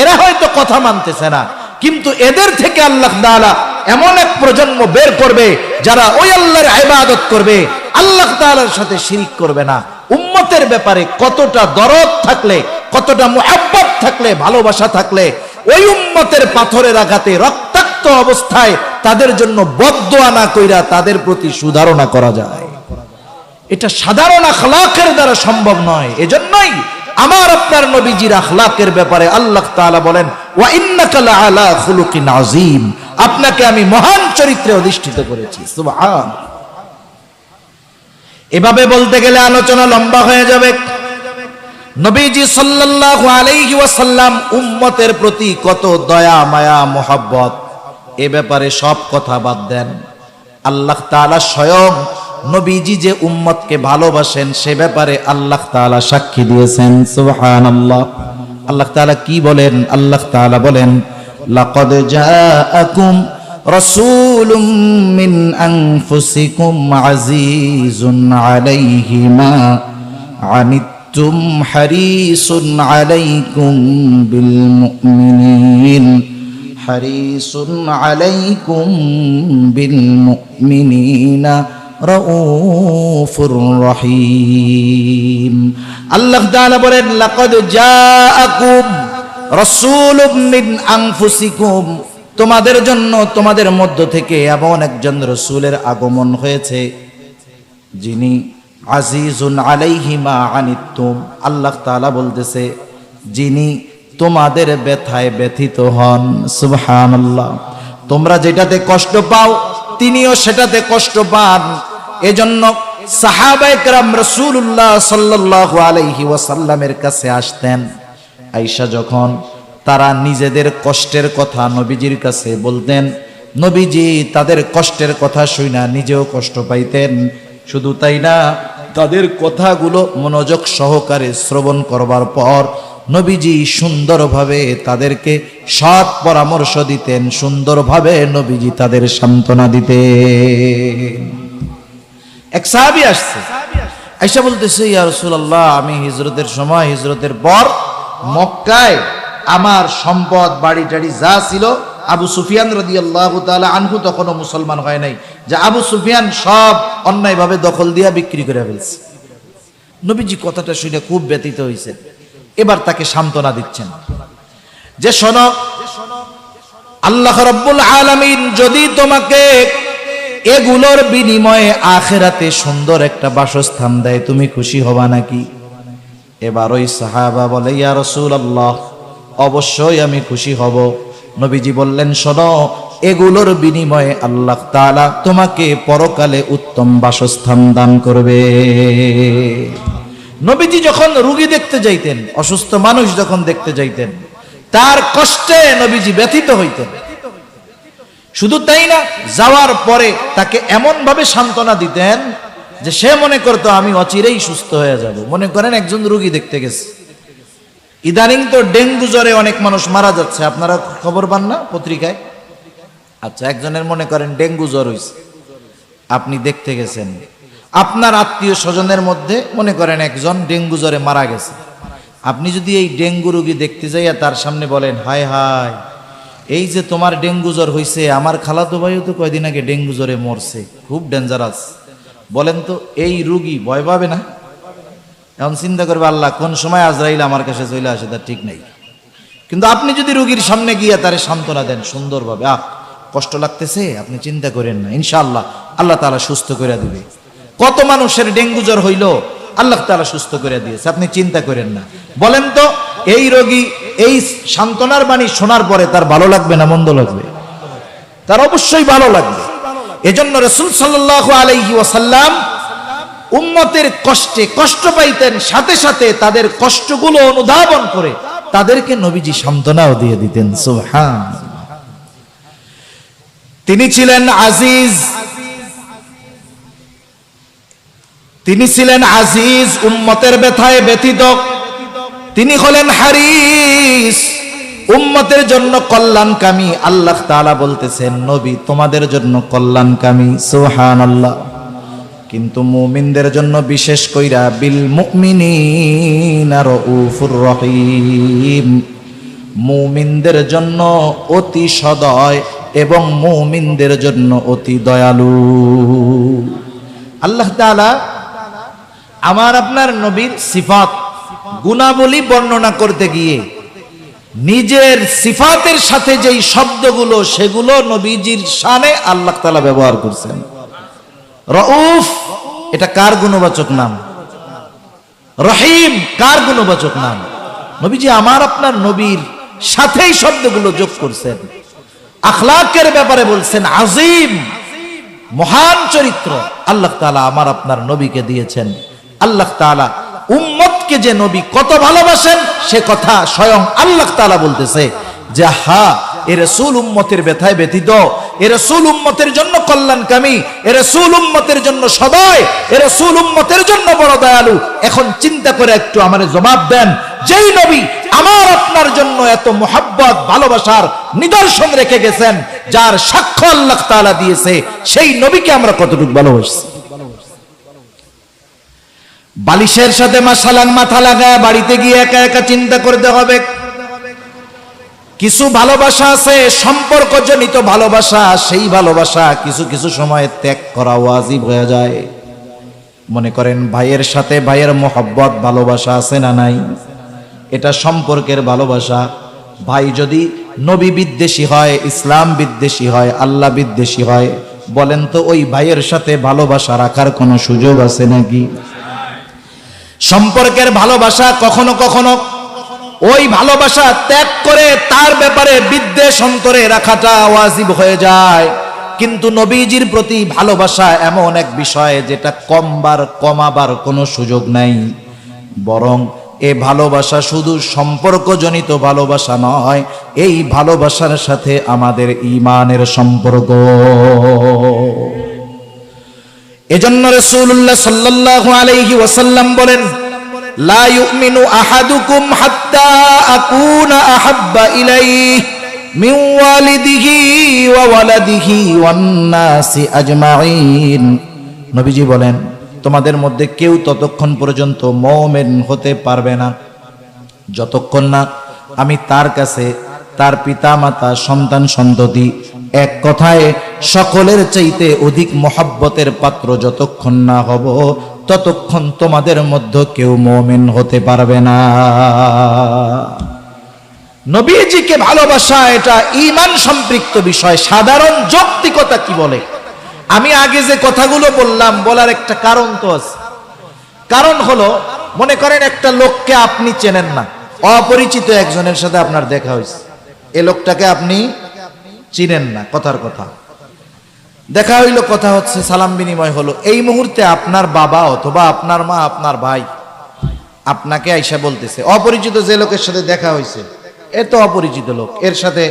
[SPEAKER 1] এরা হয়তো কথা মানতেছে না, কিন্তু এদের থেকে আল্লাহ তাআলা এমন এক প্রজন্ম বের করবে যারা ওই আল্লাহর ইবাদত করবে, আল্লাহ তাআলার সাথে শিরক করবে না। উম্মতের ব্যাপারে কতটা দরদ থাকলে, কতটা মুহাব্বত থাকলে, ভালোবাসা থাকলে ওই উম্মতের পাথরের আঘাতে রক্তাক্ত অবস্থায় তাদের জন্য বদদুয়া না কইরা তাদের প্রতি সুধারণা করা যায়। এটা সাধারণ আখলাকের দ্বারা সম্ভব নয়। এজন্যই আমার আপনার নবীজির আখলাকের ব্যাপারে আল্লাহ তাআলা বলেন, ওয়া ইন্নাকা লাআলা খুলুকিন আযীম, আপনাকে আমি মহান চরিত্রে অধিষ্ঠিত করেছি। সুবহান। এভাবে বলতে গেলে আলোচনা লম্বা হয়ে যাবে। নবীজি সাল্লাল্লাহু আলাইহি ওয়াসাল্লাম উম্মতের প্রতি কত দয়া, মায়া, মোহাব্বত, এ ব্যাপারে সব কথা বাদ দেন। আল্লাহ তাআলা স্বয়ং নবীজি যে উম্মতকে ভালোবাসেন সে ব্যাপারে আল্লাহ তাআলা সাক্ষী দিয়েছেন। সুবহানাল্লাহ। আল্লাহ তাআলা কি বলেন? আল্লাহ তাআলা বলেন, লাকাদ জাআকুম রাসূলুম মিন আনফুসিকুম আজিজুন আলাইহি মা আনিতুম হারিসুন আলাইকুম বিল মুমিনিন হারিসুন আলাইকুম বিল মুমিনিনা রাউফুর রহিম। আল্লাহ তাআলা বলেন, লাকাদ জাআকুম রাসূলুম মিন আনফুসিকুম, তোমাদের জন্য তোমাদের মধ্য থেকে এমন একজন রাসূলের আগমন হয়েছে যিনি আজিজুন আলাইহি মা আনিতুম, আল্লাহ তাআলা বলতেছে যিনি তোমাদের ব্যথায় ব্যথিত হন। সুবহানাল্লাহ। তোমরা যেটাতে কষ্ট পাও তিনিও সেটাতে কষ্ট পান। এজন্য সাহাবায়ে কেরাম রাসূলুল্লাহ সাল্লাল্লাহু আলাইহি ওয়াসাল্লামের কাছে আসতেন। আয়েশা যখন তারা নিজেদের কষ্টের কথা নবীজির কাছে বলতেন, নবীজি তাদের কষ্টের কথা শুনে নিজেও কষ্ট পাইতেন। শুধু তাই না, তাদের কথাগুলো মনোযোগ সহকারে শ্রবণ করবার পর নবীজি সুন্দরভাবে তাদেরকে সৎ পরামর্শ দিতেন, সুন্দরভাবে নবীজি তাদের সান্ত্বনা দিতেন। এক সাহাবী আসছে, আয়েশা বলতেছে, ইয়া রাসূলুল্লাহ, আমি হিজরতের সময়, হিজরতের পর মক্কায় আমার সম্পদ বাড়ি টাড়ি যা ছিল, আবু সুফিয়ান রাদিয়াল্লাহু তাআলা আনহু তখনও মুসলমান হয় নাই, যে আবু সুফিয়ান সব অন্যায়ভাবে দখল দিয়া বিক্রি করে ফেলছে। নবীজি কথাটা শুনে খুব ব্যথিত হয়েছেন। এবার তাকে সান্ত্বনা দিচ্ছেন যে শোনো, আল্লাহ রাব্বুল আলামিন যদি তোমাকে এগুলোর বিনিময়ে আখিরাতে সুন্দর একটা বাসস্থান দেয়, তুমি খুশি হবা নাকি? এবার ওই সাহাবা বলে, ইয়া রাসূলুল্লাহ, অবশ্যই আমি খুশি হব। নবীজি বললেন, শোনো, এগুলোর বিনিময়ে আল্লাহ তাআলা তোমাকে পরকালে উত্তম বাসস্থান দান করবে। নবীজি যখন রোগী দেখতে যাইতেন, অসুস্থ মানুষ যখন দেখতে যাইতেন, তার কষ্টে নবীজি ব্যথিত হইতেন। শুধু তাই না, যাওয়ার পরে তাকে এমন ভাবে সান্ত্বনা দিতেন যে সে মনে করতো আমি অচিরেই সুস্থ হয়ে যাব। মনে করেন একজন রোগী দেখতে গেছে, ইদানিং তো ডেঙ্গু জ্বরে অনেক মানুষ মারা যাচ্ছে, আপনারা খবর পান না পত্রিকায়? আচ্ছা, একজনের মনে করেন ডেঙ্গু জ্বর হয়েছে, আপনি দেখতে গেছেন, আপনার আত্মীয় স্বজনের মধ্যে মনে করেন একজন ডেঙ্গু জ্বরে মারা গেছে। আপনি যদি এই ডেঙ্গু রোগী দেখতে যাইয়া তার সামনে বলেন, হায় হায়, এই যে তোমার ডেঙ্গু জ্বর হয়েছে, আমার খালাতো ভাইও তো কয়দিন আগে ডেঙ্গু জ্বরে মরছে, খুব ডেঞ্জারাস, বলেন তো এই রোগী ভয় পাবে না? এখন চিন্তা করবে, আল্লাহ কোন সময় আজরাইল আমার কাছে চলে আসে তার ঠিক নাই। কিন্তু আপনি যদি রোগীর সামনে গিয়ে তারে সান্ত্বনা দেন সুন্দরভাবে, কষ্ট লাগতেছে, আপনি চিন্তা করেন না, ইনশাআল্লাহ আল্লাহ তাআলা সুস্থ করে দিবে। কত মানুষের ডেঙ্গু জ্বর হইল, আল্লাহ তাআলা সুস্থ করে দিয়েছে, আপনি চিন্তা করেন না। বলেন তো এই রোগী এই সান্ত্বনার বাণী শোনার পরে তার ভালো লাগবে না মন্দ লাগবে? তার অবশ্যই ভালো লাগবে। এজন্য রাসূল সাল্লাল্লাহু আলাইহি ওয়াসাল্লাম উম্মতের কষ্টে কষ্ট পাইতেন, সাথে সাথে তাদের কষ্টগুলো অনুধাবন করে তাদেরকে নবীজি সান্ত্বনাও দিয়ে দিতেন। সুবহানাল্লাহ। তিনি ছিলেন আজিজ, তিনি ছিলেন আজিজ, উম্মতের ব্যথায় ব্যথিত। তিনি হলেন হারিস, উম্মতের জন্য কল্যাণকামী। আল্লাহ তাআলা বলতেছেন, নবী তোমাদের জন্য কল্যাণকামী। সুবহানাল্লাহ। কিন্তু মুমিনদের জন্য বিশেষ কইরা বিল মুমিনিনা রাউফুর রহিম, মুমিনদের জন্য অতি সদয় এবং মুমিনদের জন্য অতি দয়ালু। আল্লাহ তাআলা আমার আপনার নবীর সিফাত গুণাবলী বর্ণনা করতে গিয়ে নিজের সিফাতের সাথে যেই শব্দগুলো, সেগুলো নবীজির শানে আল্লাহ তাআলা ব্যবহার করছেন। রউফ, এটা কার গুণবাচক নাম? রহিম কার গুণবাচক নাম? নবীজি আমার আপনার নবীর সাথেই শব্দগুলো যোগ করছেন। আখলাকের ব্যাপারে বলছেন আজিম, মহান চরিত্র আল্লাহ তাআলা আমার আপনার নবীকে দিয়েছেন। আল্লাহ তাআলা উম্মতকে যে নবী কত ভালোবাসেন সে কথা স্বয়ং আল্লাহ তাআলা বলতেছে যে হ্যাঁ, এ রাসূল উম্মতের ব্যথায় ব্যথিত, এ রাসূল উম্মতের জন্য কল্যাণকামী, এ রাসূল উম্মতের জন্য সদয়, এ রাসূল উম্মতের জন্য বড় দয়ালু। এখন চিন্তা করে একটু আমারে জবাব দেন, যেই নবী আমার আপনার জন্য এত মুহাব্বত ভালোবাসার নিদর্শন রেখে গেছেন, যার সাক্ষ্য আল্লাহ তাআলা দিয়েছে, সেই নবীকে আমরা কতটুকু ভালোবাসি? বালিশের সাথে মাথা লাগায় বাড়িতে গিয়ে একা একা চিন্তা করতে হবে। কিছু ভালোবাসা আছে সম্পর্কজনিত ভালোবাসা, সেই ভালোবাসা কিছু কিছু সময় ত্যাগ করা ওয়াজিব হয়ে যায়। মনে করেন ভাইয়ের সাথে ভাইয়ের মোহব্বত ভালোবাসা আছে না নাই? এটা সম্পর্কের ভালোবাসা। ভাই যদি নবী বিদ্বেষী হয়, ইসলাম বিদ্বেষী হয়, আল্লাহ বিদ্বেষী হয়, বলেন তো ওই ভাইয়ের সাথে ভালোবাসা রাখার কোনো সুযোগ আছে নাকি? সম্পর্কের ভালোবাসা কখনো কখনো ওই ভালোবাসা ত্যাগ করে তার ব্যাপারে বিদ্বেষ অন্তরে রাখাটা ওয়াজিব হয়ে যায়। কিন্তু নবীজির প্রতি ভালোবাসা এমন এক বিষয় যেটা কমাবার কোনো সুযোগ নাই, বরং এ ভালোবাসা শুধু সম্পর্কজনিত ভালোবাসা নয়, এই ভালোবাসার সাথে আমাদের ঈমানের সম্পর্ক। এজন্য রাসূলুল্লাহ সাল্লাল্লাহু আলাইহি ওয়াসাল্লাম বলেন, লা ইউমিনু আহাদুকুম হাত্তা আকুনা আহাব্বা ইলাইহি মিন ওয়ালিদিহি ওয়া ওয়ালাদিহি ওয়ান নাসি আজমাইন। নবীজি বলেন, তোমাদের মধ্যে কেউ ততক্ষণ পর্যন্ত মুমিন হতে পারবে না যতক্ষণ না আমি তার কাছে তার পিতামাতা, সন্তান সন্ততি, এক কথায় সকলের চাইতে অধিক মহব্বতের পাত্র যতক্ষণ না হব, ততক্ষণ তোমাদের মধ্যে কেউ মুমিন হতে পারবে না। নবীজিকে ভালোবাসা এটা ঈমান সম্পৃক্ত বিষয়। সাধারণ যৌক্তিকতা কি বলে? আমি আগে যে কথাগুলো বললাম, বলার একটা কারণ তো আছে। কারণ হলো, মনে করেন একটা লোককে আপনি চেনেন না, অপরিচিত একজনের সাথে আপনার দেখা হয়েছে, এই লোকটাকে আপনি চিনেন না, কথার কথা দেখা হইলো, কথা হচ্ছে, সালাম বিনিময় হলো। এই মুহূর্তে আপনার বাবা অথবা আপনার মা, আপনার ভাই আপনাকে আইসা বলতেছে, অপরিচিত যে লোকের সাথে দেখা হয়েছে এ তো অপরিচিত লোক, এর সাথে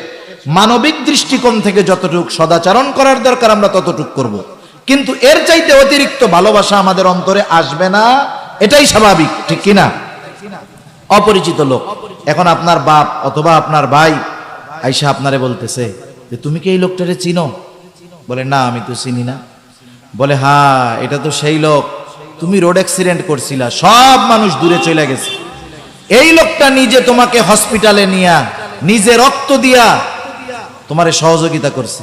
[SPEAKER 1] মানবিক দৃষ্টিকোণ থেকে যতটুক সদাচরণ করার দরকার আমরা ততটুক করব, কিন্তু এর চাইতে অতিরিক্ত ভালোবাসা আমাদের অন্তরে আসবে না, এটাই স্বাভাবিক, ঠিক কিনা? অপরিচিত লোক, এখন আপনার বাপ অথবা আপনার ভাই আইসা আপনারে বলতেছে যে তুমি কি এই লোকটারে চিনো? বলে না, আমি তো চিনি না। বলে হ্যাঁ, এটা তো সেই লোক, তুমি রোড অ্যাক্সিডেন্ট করছিলা, সব মানুষ দূরে চলে গেছে, এই লোকটা নিজে তোমাকে হসপিটালে নিয়া নিজে রক্ত দিয়া তোমারে সহযোগিতা করছে,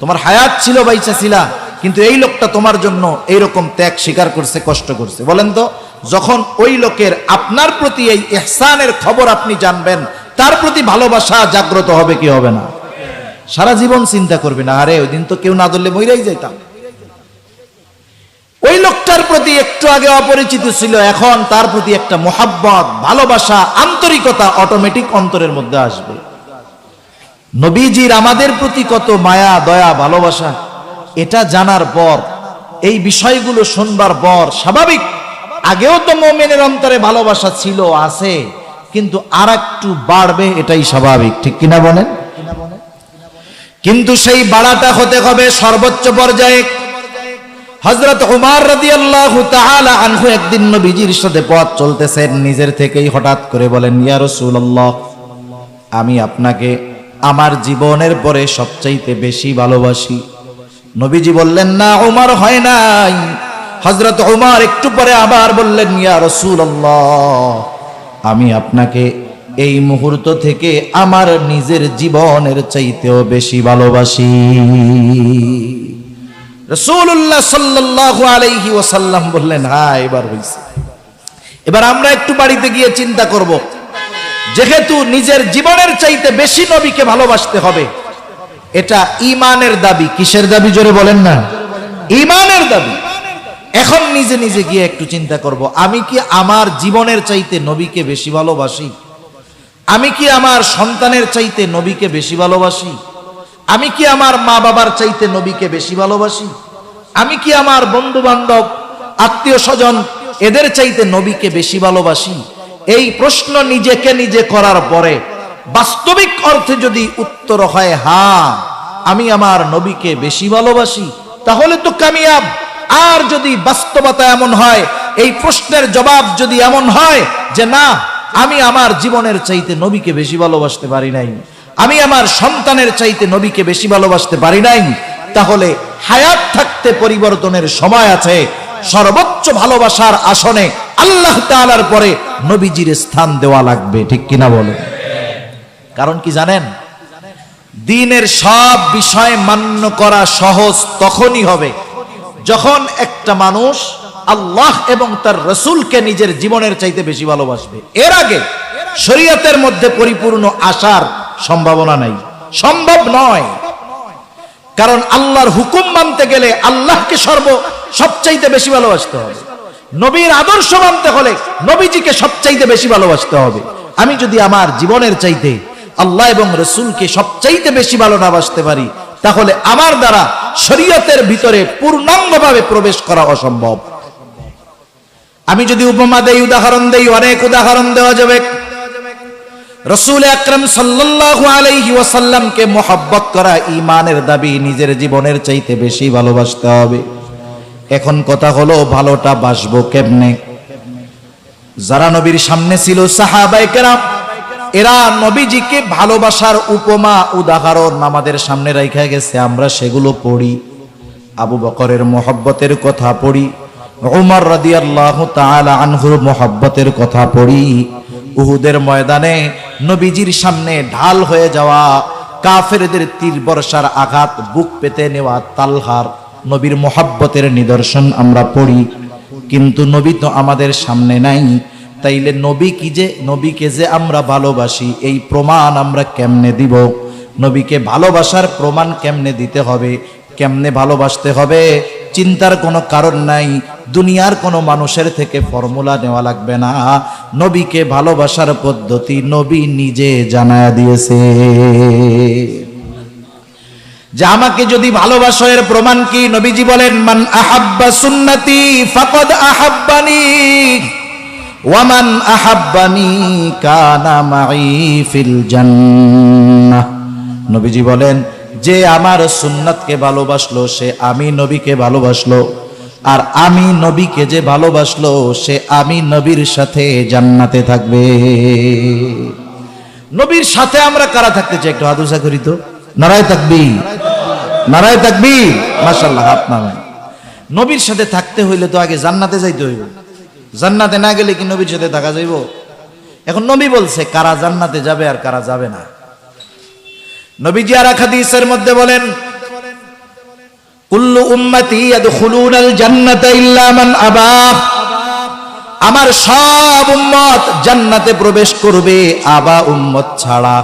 [SPEAKER 1] তোমার হায়াত ছিল, বাইচা ছিলা, কিন্তু এই লোকটা তোমার জন্য এইরকম ত্যাগ স্বীকার করছে, কষ্ট করছে। বলেন তো, যখন ওই লোকের আপনার প্রতি এই ইহসানের খবর আপনি জানবেন, তার প্রতি ভালোবাসা জাগ্রত হবে কি হবে না? সারা জীবন চিন্তা করবে না, আরে ওই দিন তো কেউ না ধরলে মইরাই যাইতাম। ওই লোকটার প্রতি একটু আগে অপরিচিত ছিল, এখন তার প্রতি একটা মোহাব্বত, ভালোবাসা, আন্তরিকতা অটোমেটিক অন্তরের মধ্যে আসবে। নবীজির আমাদের প্রতি কত মায়া, দয়া, ভালোবাসা, এটা জানার পর, এই বিষয়গুলো শুনবার পর স্বাভাবিক, আগেও তো মুমিনের অন্তরে ভালোবাসা ছিল, আছে, কিন্তু আর একটু বাড়বে, এটাই স্বাভাবিক, ঠিক কিনা বলেন? কিন্তু সেই বাড়াটা হতে হবে সর্বোচ্চ পর্যায়ে। হযরত উমর রাদিয়াল্লাহু তাআলা আনহু একদিন নবীজির সাথে পথ চলতেছেন, নিজের থেকেই হঠাৎ করে বলেন, ইয়া রাসূলুল্লাহ, আমি আপনাকে আমার জীবনের পরে সবচাইতে বেশি ভালোবাসি। নবীজি বললেন, না উমর, হয় নাই। হযরত উমর একটু পরে আবার বললেন, ইয়া রাসূলুল্লাহ, আমি আপনাকে এই মুহূর্ত থেকে আমার নিজের জীবনের চাইতেও বেশি ভালোবাসি। রাসূলুল্লাহ সাল্লাল্লাহু আলাইহি ওয়াসাল্লাম বললেন, হ্যাঁ, এবার হইছে। এবার আমরা একটু বাড়িতে গিয়ে চিন্তা করব, যেহেতু নিজের জীবনের চাইতে বেশি নবীকে ভালোবাসতে হবে, এটা ঈমানের দাবি। কিসের দাবি? জোরে বলেন না। ঈমানের দাবি। এখন নিজে নিজে গিয়ে একটু চিন্তা করব, আমি কি আমার জীবনের চাইতে নবীকে বেশি ভালোবাসি? আমি কি আমার সন্তানের চাইতে নবীকে বেশি ভালোবাসি? আমি কি আমার মা বাবার চাইতে নবীকে বেশি ভালোবাসি? আমি কি আমার বন্ধু বান্ধব, আত্মীয় স্বজন, এদের চাইতে নবীকে বেশি ভালোবাসি? এই প্রশ্ন নিজেকে নিজে করার পরে বাস্তবিক অর্থে যদি উত্তর হয় হ্যাঁ, আমি আমার নবীকে বেশি ভালোবাসি, তাহলে তো কামিয়াব। আর যদি বাস্তবতা এমন হয়, এই প্রশ্নের জবাব যদি এমন হয় যে না, আমি আমার জীবনের চাইতে নবীকে বেশি ভালোবাসতে পারি নাই, আমি আমার সন্তানের চাইতে নবীকে বেশি ভালোবাসতে পারি নাই, তাহলে হায়াত থাকতে পরিবর্তনের সময় আছে। সর্বোচ্চ ভালোবাসার আসনে আল্লাহ তাআলার পরে নবীজির স্থান দেওয়া লাগবে, ঠিক কিনা বলেন? কারণ কি জানেন, দ্বীনের সব বিষয় মান্য করা সহজ তখনই হবে যখন একটা মানুষ আল্লাহ এবং তার রাসূলকে নিজের জীবনের চাইতে বেশি ভালোবাসবে। এর আগে শরীয়তের মধ্যে পরিপূর্ণ আসার সম্ভাবনা নাই, সম্ভব নয়। কারণ আল্লাহর হুকুম মানতে গেলে আল্লাহকে সবচাইতে বেশি ভালোবাসতে হবে, নবীর আদর্শ মানতে হলে নবীজিকে সবচাইতে বেশি ভালোবাসতে হবে। আমি যদি আমার জীবনের চাইতে আল্লাহ এবং রসুলকে সবচাইতে বেশি ভালো না বাসতে পারি, তাহলে আমার দ্বারা শরীয়তের ভিতরে পূর্ণাঙ্গভাবে প্রবেশ করা অসম্ভব। আমি যদি উপমা দেই, উদাহরণ দেই, অনেক উদাহরণ দেওয়া যাবে। রাসূল আকরাম সাল্লাল্লাহু আলাইহি ওয়াসাল্লামকে মুহাব্বত করা ঈমানের দাবি, নিজের জীবনের চাইতে বেশি ভালোবাসতে হবে। এখন কথা হলো, ভালোটা বাসবো কেমনে? যারা নবীর সামনে ছিল সাহাবায়ে কেরাম, এরা নবীজিকে ভালোবাসার উপমা উদাহরণ আমাদের সামনে রাখা গেছে, আমরা সেগুলো পড়ি। আবু বকরের মুহাব্বতের কথা পড়ি, উমর রাদিয়াল্লাহু তাআলা আনহুর মুহাব্বতের কথা পড়ি, উহুদের ময়দানে নবীজির সামনে ঢাল হয়ে যাওয়া কাফেরদের তীর বর্ষার আঘাত বুক পেতে নেওয়া তালহার নবীর মুহাব্বতের নিদর্শন আমরা পড়ি। কিন্তু নবী তো আমাদের সামনে নাই, তাইলে নবীকে যে আমরা ভালোবাসি এই প্রমাণ আমরা কেমনে দিব? নবীকে ভালোবাসার প্রমাণ কেমনে দিতে হবে, কেমনে ভালোবাসতে হবে? চিন্তার কোনো কারণ নাই, দুনিয়ার কোনো মানুষের থেকে ফর্মুলা নেওয়া লাগবে না। নবীকে ভালোবাসার পদ্ধতি নবী নিজে জানায়া দিয়েছে। যে আমাকে যদি ভালোবাসো এর প্রমাণ কি? নবীজি বলেন, মান আহাব্বা সুন্নতি ফাকাদ আহাব্বানি ওয়া মান আহাব্বানি কানা মাই ফিল জান্নাহ। নবীজি বলেন, যে আমার সুন্নাতকে ভালোবাসলো সে আমি নবীকে ভালোবাসলো, আর আমি নবীকে যে ভালোবাসলো সে আমি নবীর সাথে জান্নাতে থাকবে। নবীর সাথে আমরা কারা থাকতে চাই? একটু হাত উঁচা করি তো। নারায়ে তাকবীর, নারায়ে তাকবীর, মাশাআল্লাহ। হাত নামান। নবীর সাথে থাকতে হইলে তো আগে জান্নাতে যাইতে হইব। জান্নাতে না গেলে কি নবীর সাথে থাকা যাইব? এখন নবী বলছে কারা জান্নাতে যাবে আর কারা যাবে না। নবীজি আর এক হাদিসের মধ্যে বলেন, কুল্লু উম্মতি ইয়াদখুলুনাল জান্নাতা ইল্লা মান আবা। আমার সব উম্মত জান্নাতে প্রবেশ করবে, আবা উম্মত ছাড়া।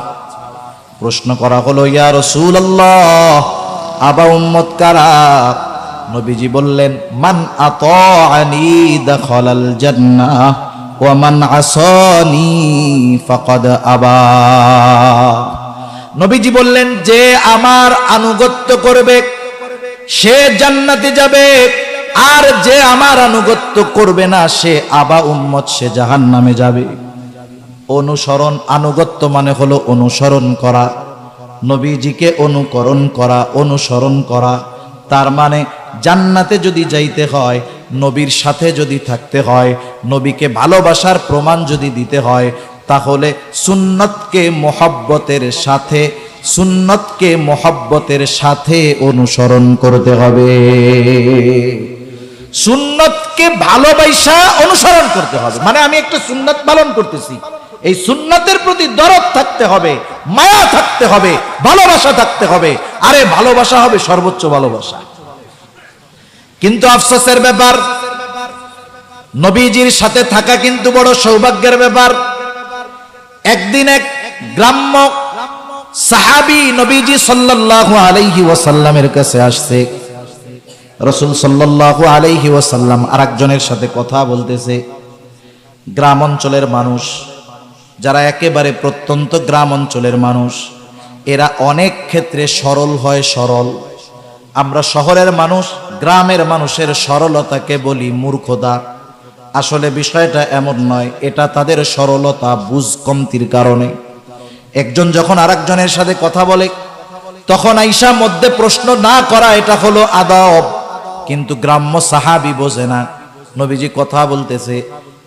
[SPEAKER 1] প্রশ্ন করা হলো, ইয়া রাসূলুল্লাহ, আবা উম্মত কারা? নবীজি বললেন, মান আতাআনি দাখালাল জান্নাহ ওয়া মান আসানি ফাকাদ আবা। নবীজি বললেন, যে আমার আনুগত্য করবে সে জান্নাতে যাবে, আর যে আমার আনুগত্য করবে না সে আবা উম্মত, সে জাহান্নামে যাবে। অনুসরণ, আনুগত্য মানে হলো অনুসরণ করা, নবীজিকে অনুকরণ করা, অনুসরণ করা। তার মানে জান্নাতে যদি যাইতে হয়, নবীর সাথে যদি থাকতে হয়, নবীকে ভালোবাসার প্রমাণ যদি দিতে হয়, তাহলে সুন্নতকে মোহাব্বতের সাথে অনুসরণ করতে হবে। সুন্নতকে ভালোবাসা অনুসরণ করতে হবে, মানে আমি একটা সুন্নত পালন করতেছি, এই সুন্নতের প্রতি দরদ থাকতে হবে, মায়া থাকতে হবে, ভালোবাসা থাকতে হবে। আরে ভালোবাসা হবে সর্বোচ্চ ভালোবাসা। কিন্তু আফসোসের ব্যাপার, নবীজির সাথে থাকা কিন্তু বড় সৌভাগ্যের ব্যাপার। একদিন এক গ্রাম্য সাহাবী নবীজি সাল্লাল্লাহু আলাইহি ওয়াসাল্লামের কাছে আসছে। রাসূল সাল্লাল্লাহু আলাইহি ওয়াসাল্লাম আরেকজনের সাথে কথা বলতেছে। গ্রাম অঞ্চলের মানুষ, যারা একেবারে প্রত্যন্ত গ্রাম অঞ্চলের মানুষ, এরা অনেক ক্ষেত্রে সরল হয়, সরল। আমরা শহরের মানুষ, গ্রামের মানুষের সরলতাকে বলি মূর্খতা। আসলে বিষয়টা এমন নয়, এটা তাদের সরলতা, বুঝ কমতির কারণে। একজন যখন আরেকজনের সাথে কথা বলে তখন আইসা মধ্যে প্রশ্ন না করা, এটা হলো আদব। কিন্তু গ্রাম্য সাহাবী বোঝে না। নবীজি কথা বলতেছে,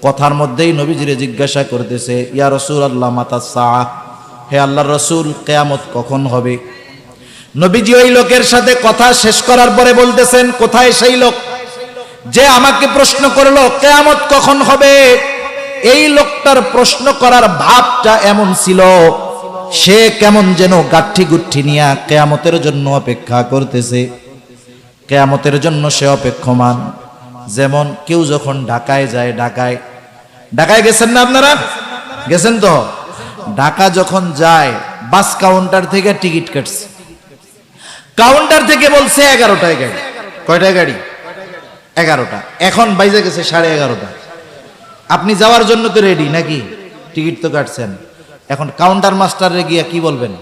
[SPEAKER 1] কথার মধ্যেই নবীজিরে জিজ্ঞাসা করতেছে, ইয়া রাসূলুল্লাহ মাতাস সাআহ, হে আল্লাহর রাসূল কিয়ামত কখন হবে? নবীজি ওই লোকের সাথে কথা শেষ করার পরে বলতেছেন, কোথায় সেই লোক যে আমাকে প্রশ্ন করলো কিয়ামত কখন হবে? এই লোকটার প্রশ্ন করার ভাবটা এমন ছিল, সে কেমন যেন গাঠি গুঠি নিয়ে কিয়ামতের জন্য অপেক্ষা করতেছে, কিয়ামতের জন্য সে অপেক্ষমান। যেমন কেউ যখন ঢাকায় যায়, ঢাকায় গেছেন না আপনারা? গেছেন তো? ঢাকা যখন যায় বাস কাউন্টার থেকে টিকিট কাটছে, কাউন্টার থেকে বলছে 11টায় গাড়ি। কয়টায় গাড়ি? 11টা। এখন বাইজে গেছে 11:30। আপনি যাওয়ার জন্য তো রেডি নাকি? টিকিট তো কাটছেন, এখন কাউন্টার মাস্টারে গিয়া কি বলবেন?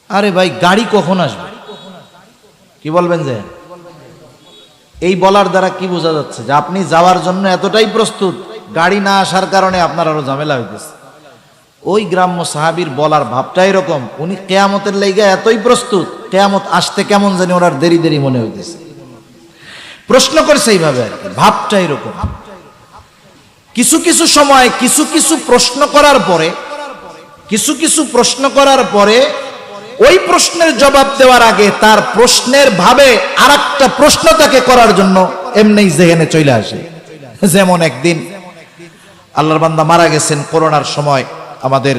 [SPEAKER 1] আরে ভাই গাড়ি কখন আসবে? কি বলবেন? যে এই বলার দ্বারা কি বোঝা যাচ্ছে? যে আপনি যাওয়ার জন্য এতটাই প্রস্তুত, গাড়ি না আসার কারণে আপনার আরো ঝামেলা হইতেছে। ওই গ্রাম্য সাহাবীর বলার ভাবটা এরকম, উনি কিয়ামতের লাইগা এতই প্রস্তুত, কিয়ামত আসতে কেমন জানি ওনার দেরি দেরি মনে হইতেছে। প্রশ্ন করছে এইভাবে আর কি, ভাবটা এরকম। কিছু কিছু সময় কিছু কিছু প্রশ্ন করার পরে ওই প্রশ্নের জবাব দেওয়ার আগে তার প্রশ্নের ভাবে আরেকটা প্রশ্ন তাকে করার জন্য এমনি জেহেনে চলে আসে। যেমন একদিন আল্লাহর বান্দা মারা গেছেন করোনার সময়, আমাদের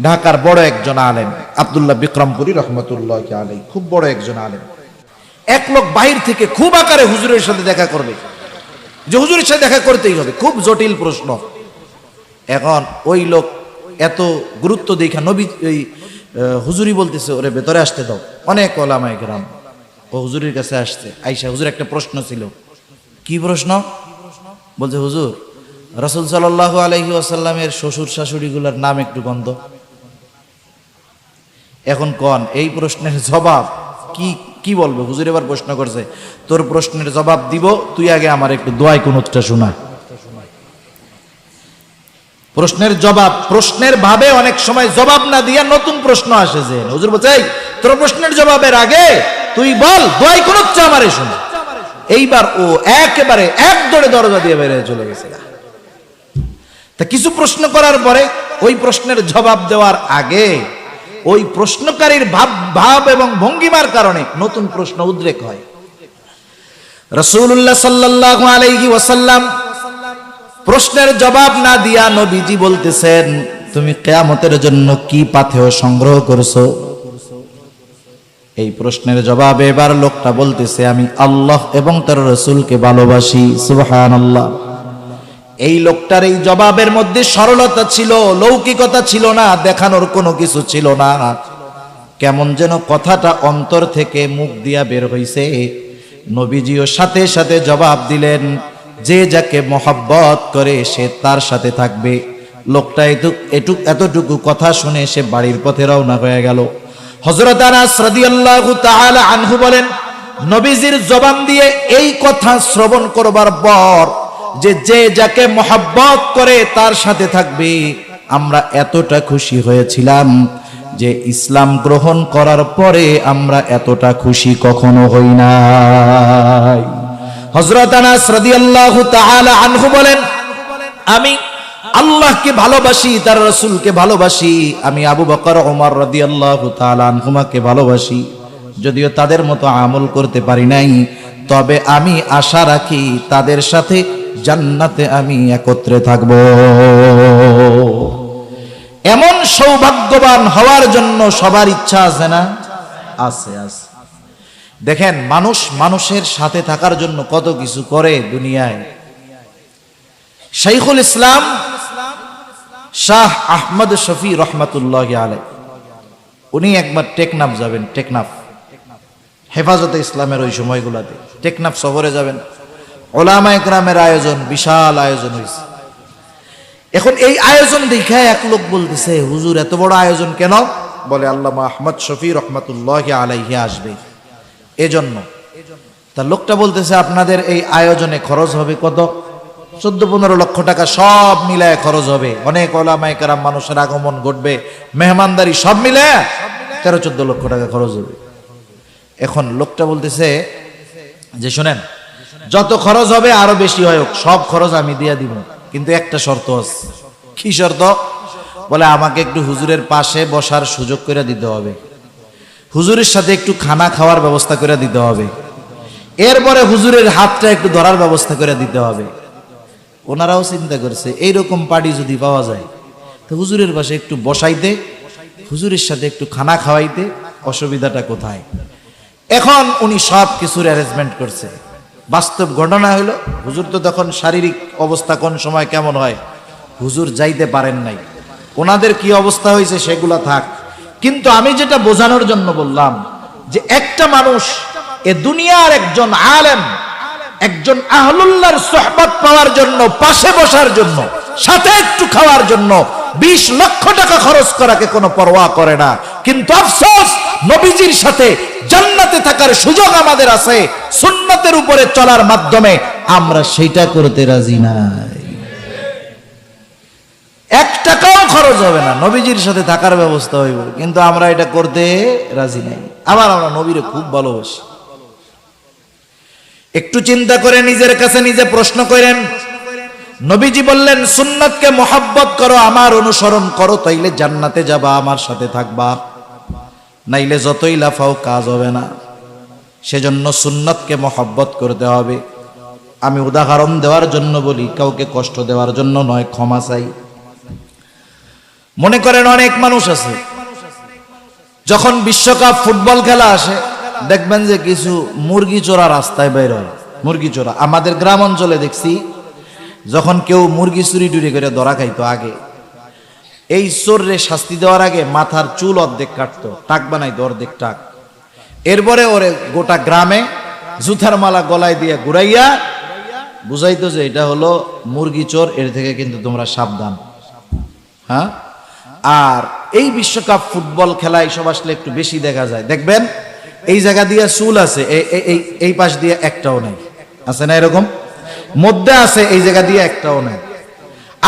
[SPEAKER 1] ঢাকার বড় একজন আলেম আব্দুল্লাহ বিক্রমপুরী রহমতুল্লাহ আলাইহি, খুব বড় একজন আলেম। এক লোক বাহির থেকে খুব আকারে হুজুরের সাথে দেখা করবে, যে হুজুরের সাথে দেখা করতেই হবে, খুব জটিল প্রশ্ন। এখন ওই লোক এত গুরুত্ব দেখা নবী ওই হুজুরি বলতেছে ওরে ভেতরে আসতে দাও। অনেক ওলামায়ে কেরাম ও হুজুরের কাছে আসছে। আইসা হুজুর একটা প্রশ্ন ছিল। কি প্রশ্ন? বলছে হুজুর রাসূল সাল্লাল্লাহু আলাইহি ওয়াসাল্লামের শ্বশুর শাশুড়িগুলোর নাম একটু গন্ধ। এখন কোন এই প্রশ্নের জবাব কি কি বলবে? হুজুর এবার প্রশ্ন করছে, তোর প্রশ্নের জবাব দিব, তুই আগে আমার একটু দোয়ায় কুনুতটা শোনা। প্রশ্নের জবাব, প্রশ্নের ভাবে অনেক সময় জবাব না দিয়া নতুন প্রশ্ন আসে। যে হুজুর বলছে এই তোর প্রশ্নের জবাবের আগে তুই বল দোয়ায় কুনুতটা আমারে শোনা। এইবার ও একেবারে এক দৌড়ে দরজা দিয়ে বের হয়ে চলে গেছে। তা কিছু প্রশ্ন করার পরে ওই প্রশ্নের জবাব দেওয়ার আগে ওই প্রশ্নকারীর ভাব এবং ভঙ্গিমার কারণে নতুন প্রশ্ন উদ্রেক হয়। রাসূলুল্লাহ সাল্লাল্লাহু আলাইহি ওয়াসাল্লাম প্রশ্নের জবাব না দিয়া নবীজি বলতেছেন, তুমি কিয়ামতের জন্য কি পাথেয় সংগ্রহ করছো? এই প্রশ্নের জবাবে এবার লোকটা বলতেছে, আমি আল্লাহ এবং তার রাসূলকে ভালোবাসি। সুবহানাল্লাহ। এই লোকটার এই জবাবের মধ্যে সরলতা ছিল, লৌকিকতা ছিল না, দেখানোর কোনো কিছু ছিল না। কেমন যেন কথাটা অন্তর থেকে মুখ দিয়া বের হইছে। নবীজিও সাথে সাথে জবাব দিলেন, যে যাকে মহব্বত করে সে তার সাথে থাকবে। লোকটা এতটুকু কথা শুনে সে বাড়ির পথে রওনা হয়ে গেল। হযরত আনাস রাদিয়াল্লাহু তাআলা আনহু বলেন, নবীজির জবান দিয়ে এই কথা শ্রবণ করবার পর যে যাকে মহব্বত করে তার সাথে থাকবে, আমরা এতটা খুশি হয়েছিলাম যে ইসলাম গ্রহণ করার পরে আমরা এতটা খুশি কখনো হই নাই। হযরত আনাস রাদিয়াল্লাহু তাআলা আনহু বলেন, আমি আল্লাহকে ভালোবাসি, তার রাসূলকে ভালোবাসি, আমি আবু বকর ওমর রাদিয়াল্লাহু তাআলা আনহুমাকে ভালোবাসি। যদিও তাদের মতো আমল করতে পারি নাই, তবে আমি আশা রাখি তাদের সাথে জান্নাতে আমি একত্রে থাকব। এমন সৌভাগ্যবান হওয়ার জন্য সবার ইচ্ছা আছে না? আছে। দেখেন মানুষ মানুষের সাথে থাকার জন্য কত কিছু করে দুনিয়ায়। শাইখুল ইসলাম শাহ আহমদ শফি রহমাতুল্লাহ আলাইহি, উনি একবার টেকনাফ যাবেন। টেকনাফ হেফাজতে ইসলামের ওই সময়গুলোতে টেকনাফ শহরে যাবেন। ওলামায়ে কেরামের আয়োজন, বিশাল আয়োজন হয়েছে। এখন এই আয়োজন দেখে এক লোক বলতেছে, হুজুর এত বড় আয়োজন কেন? বলে আল্লামা আহমদ শফি রহমাতুল্লাহ আলাইহি আসবে এজন্য। তা লোকটা বলতেছে, আপনাদের এই আয়োজনে খরচ হবে কত? 14-15 লক্ষ টাকা সব মিলায় খরচ হবে। অনেক ওলামায়ে কেরাম মানুষের আগমন ঘটবে, মেহমানদারি সব মিলায় 13-14 লক্ষ টাকা খরচ হবে। এখন লোকটা বলতেছে যে শোনেন, যত খরচ হবে আরো বেশি হয়, সব খরচ আমি দিয়ে দিব, কিন্তু একটা শর্ত আছে। কি শর্ত? বলে আমাকে একটু হুজুরের পাশে বসার সুযোগ করে দিতে হবে, হুজুরের সাথে একটু খানা খাওয়ার ব্যবস্থা করে দিতে হবে, এরপরে হুজুরের হাতটা একটু ধরার ব্যবস্থা করে দিতে হবে। ওনারাও চিন্তা করছে এইরকম পার্টি যদি পাওয়া যায় তো হুজুরের পাশে একটু বসাইতে, হুজুরের সাথে একটু খানা খাওয়াইতে অসুবিধাটা কোথায়? এখন উনি সব কিছুর অ্যারেঞ্জমেন্ট করছে। বাস্তব ঘটনা হলো, হুজুর তো তখন শারীরিক অবস্থা কোন সময় কেমন হয়, হুজুর যাইতে পারেন নাই। ওনাদের কি অবস্থা হয়েছে সেগুলা থাক, কিন্তু আমি যেটা বোঝানোর জন্য বললাম যে একটা মানুষ এ দুনিয়ার একজন আলেম, একজন আহলুল্লাহর সোহবত পাওয়ার জন্য, পাশে বসার জন্য, সাথে একটু খাওয়ার জন্য 20 লক্ষ টাকা খরচ করাকে কোনো পরোয়া করে না। কিন্তু আফসোস, নবীজির সাথে জান্নাতে থাকার সুযোগ আমাদের আছে, সুন্নতের উপরে চলার মাধ্যমে আমরা সেটা করতে রাজি নাই। 1 টাকাও খরচ হবে না, নবীজির সাথে থাকার ব্যবস্থা হইব, কিন্তু আমরা এটা করতে রাজি নাই। আবার আমরা নবীরে খুব ভালোবাসি। একটু চিন্তা করে নিজের কাছে নিজে প্রশ্ন করেন, নবীজি বললেন সুন্নতকে মহব্বত করো, আমার অনুসরণ করো, তাইলে জান্নাতে যাবা, আমার সাথে থাকবা, নাইলে যতই লাফাও কাজ হবে না। সেজন্য সুন্নতকে মহব্বত করতে হবে। আমি উদাহরণ দেওয়ার জন্য বলি, কাউকে কষ্ট দেওয়ার জন্য নয়, ক্ষমা চাই। মনে করেন অনেক মানুষ আছে, যখন বিশ্বকাপ ফুটবল খেলা আসে, দেখবেন যে কিছু মুরগি চোরা রাস্তায় বের হয়। মুরগি চোরা আমাদের গ্রাম অঞ্চলে দেখছি, যখন কেউ মুরগি চুরি টুরি করে ধরা খাইতো আগে, এই চোররে শাস্তি দেওয়ার আগে মাথার চুল অর্ধেক কাটতো, টাক বানাইতো অর্ধেক টাক। এরপরে ওরে গোটা গ্রামে জুতার মালা গলায় দিয়ে ঘুরাইয়া বুঝাইতো যে এটা হলো মুরগি চোর, এর থেকে কিন্তু তোমরা সাবধান। হ্যাঁ, আর এই বিশ্বকাপ ফুটবল খেলা এইসব আসলে একটু বেশি দেখা যায়। দেখবেন এই জায়গা দিয়ে চুল আছে, এই পাশ দিয়ে একটাও নেই, আছে না এরকম? মধ্যে আছে, এই জায়গা দিয়ে একটাও নেই।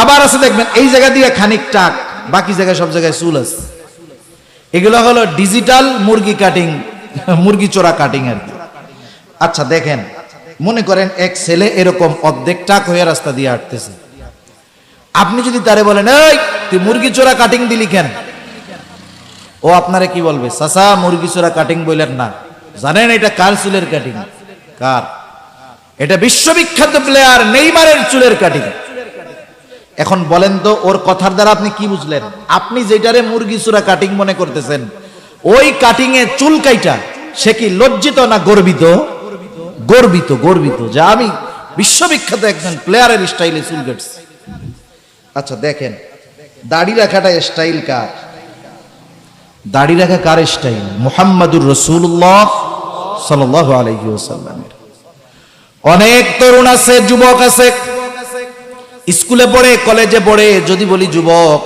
[SPEAKER 1] আবার আছে দেখবেন এই জায়গা দিয়ে খানিক টাক, বাকি জায়গায় সব জায়গায় চুল আছে। এগুলো হলো ডিজিটাল মুরগি কাটিং, মুরগি চোরা কাটিং আর কি। আচ্ছা দেখেন, মনে করেন এক ছেলে এরকম অর্ধেক টাক হয়ে রাস্তা দিয়ে হাঁটতেছে, আপনি যদি তারে বলেন এই তুই মুরগি চোরা কাটিং দিলি কেন, ও আপনারে কি বলবে? চাচা মুরগি চোরা কাটিং বললেন না, জানেন এটা কার চুলের কাটিং? কার? এটা বিশ্ববিখ্যাত প্লেয়ার নেইমারের চুলের কাটিং। এখন বলেন তো ওর কথার দ্বারা আপনি কি বুঝলেন? আপনি যেটারে মুরগি চোরা কাটিং মনে করতেছেন, ওই কাটিং এ চুল কাইটা সে কি লজ্জিত না গর্বিত? গর্বিত, গর্বিত যে আমি বিশ্ববিখ্যাত একজন প্লেয়ারের স্টাইলে চুল কাটছি। আচ্ছা দেখেন, দাড়ি রাখাটা স্টাইল কার? দাড়ি রাখা কার স্টাইল? মুহাম্মাদুর রাসূলুল্লাহ সাল্লাল্লাহু আলাইহি ওয়াসাল্লামের। অনেক তরুণ আছে, যুবক আছে, স্কুলে পড়ে, কলেজে পড়ে, যদি বলি যুবক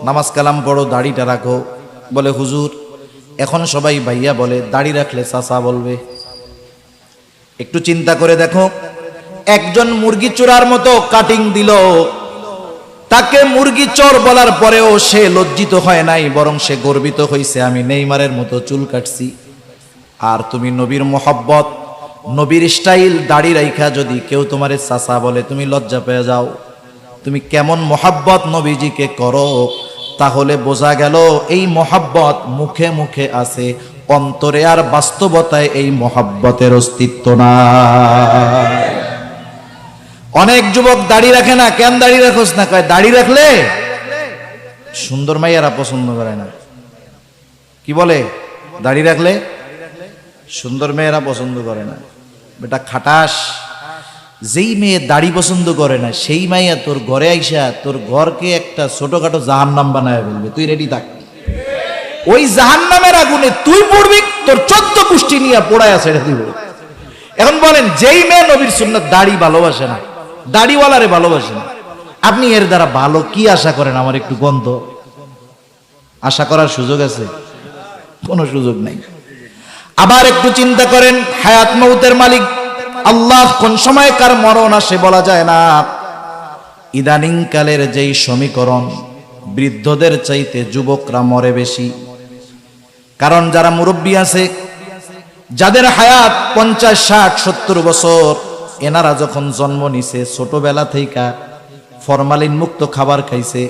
[SPEAKER 1] নামাজ কালাম পড়ো, দাড়িটা রাখো, বলে হুজুর। এখন সবাই ভাইয়া বলে, দাড়ি রাখলে চাচা বলবে। একটু চিন্তা করে দেখো, একজন মুরগি চোরার মতো কাটিং দিল, তাকে মুরগি চোর বলার পরেও সে লজ্জিত হয় নাই, বরং সে গর্বিত হয়েছে, আমি নেইমারের মতো চুল কাটছি। আর তুমি নবীর মোহাব্বত, নবীর স্টাইল দাড়ি রাইখা যদি কেউ তোমারে চাচা বলে, তুমি লজ্জা পেয়ে যাও। তুমি কেমন মোহাব্বত নবীজিকে করো, তাহলে বোঝা গেল এই মোহাব্বত মুখে মুখে আছে, অন্তরে আর বাস্তবতায় এই মোহাব্বতের অস্তিত্ব নাই। অনেক যুবক দাড়ি রাখে না, কেন দাড়ি রাখোস না? কয় দাড়ি রাখলে সুন্দর মাইয়ারা পছন্দ করে না। কি বলে? দাড়ি রাখলে সুন্দর মেয়েরা পছন্দ করে না। বেটা খাটাস, যেই মেয়ে দাড়ি পছন্দ করে না সেই মাইয়া তোর ঘরে আইসা তোর ঘরকে একটা ছোটখাটো জাহান্নাম বানায় ফেলবে, তুই রেডি থাক। ওই জাহান্নামের আগুনে তুই পড়বি, তোর 14 পুষ্টি নিয়ে পোড়ায় ছেড়ে দিব। এখন বলেন, যেই মেয়ে নবীর সুন্নাত দাড়ি ভালোবাসে না, দাড়িওয়ালারে ভালোবাসে না, আপনি এর দ্বারা ভালো কি আশা করেন? আমার একটু গন্ধ আশা করার সুযোগ আছে? কোনো সুযোগ নাই। আবার একটু চিন্তা করেন, হায়াত মউতের মালিক আল্লাহ, কোন সময় কার মরণ আসে বলা যায় না। ইদানিং কালের যেই সমীকরণ, বৃদ্ধদের চাইতে যুবকরা মরে বেশি। কারণ যারা মুরব্বী আছে, যাদের হায়াত 50, 60, 70 বছর, এনারা যখন জন্ম নিছে, ছোটবেলা থেকে ফরমালিন মুক্ত খাবার খাইছে,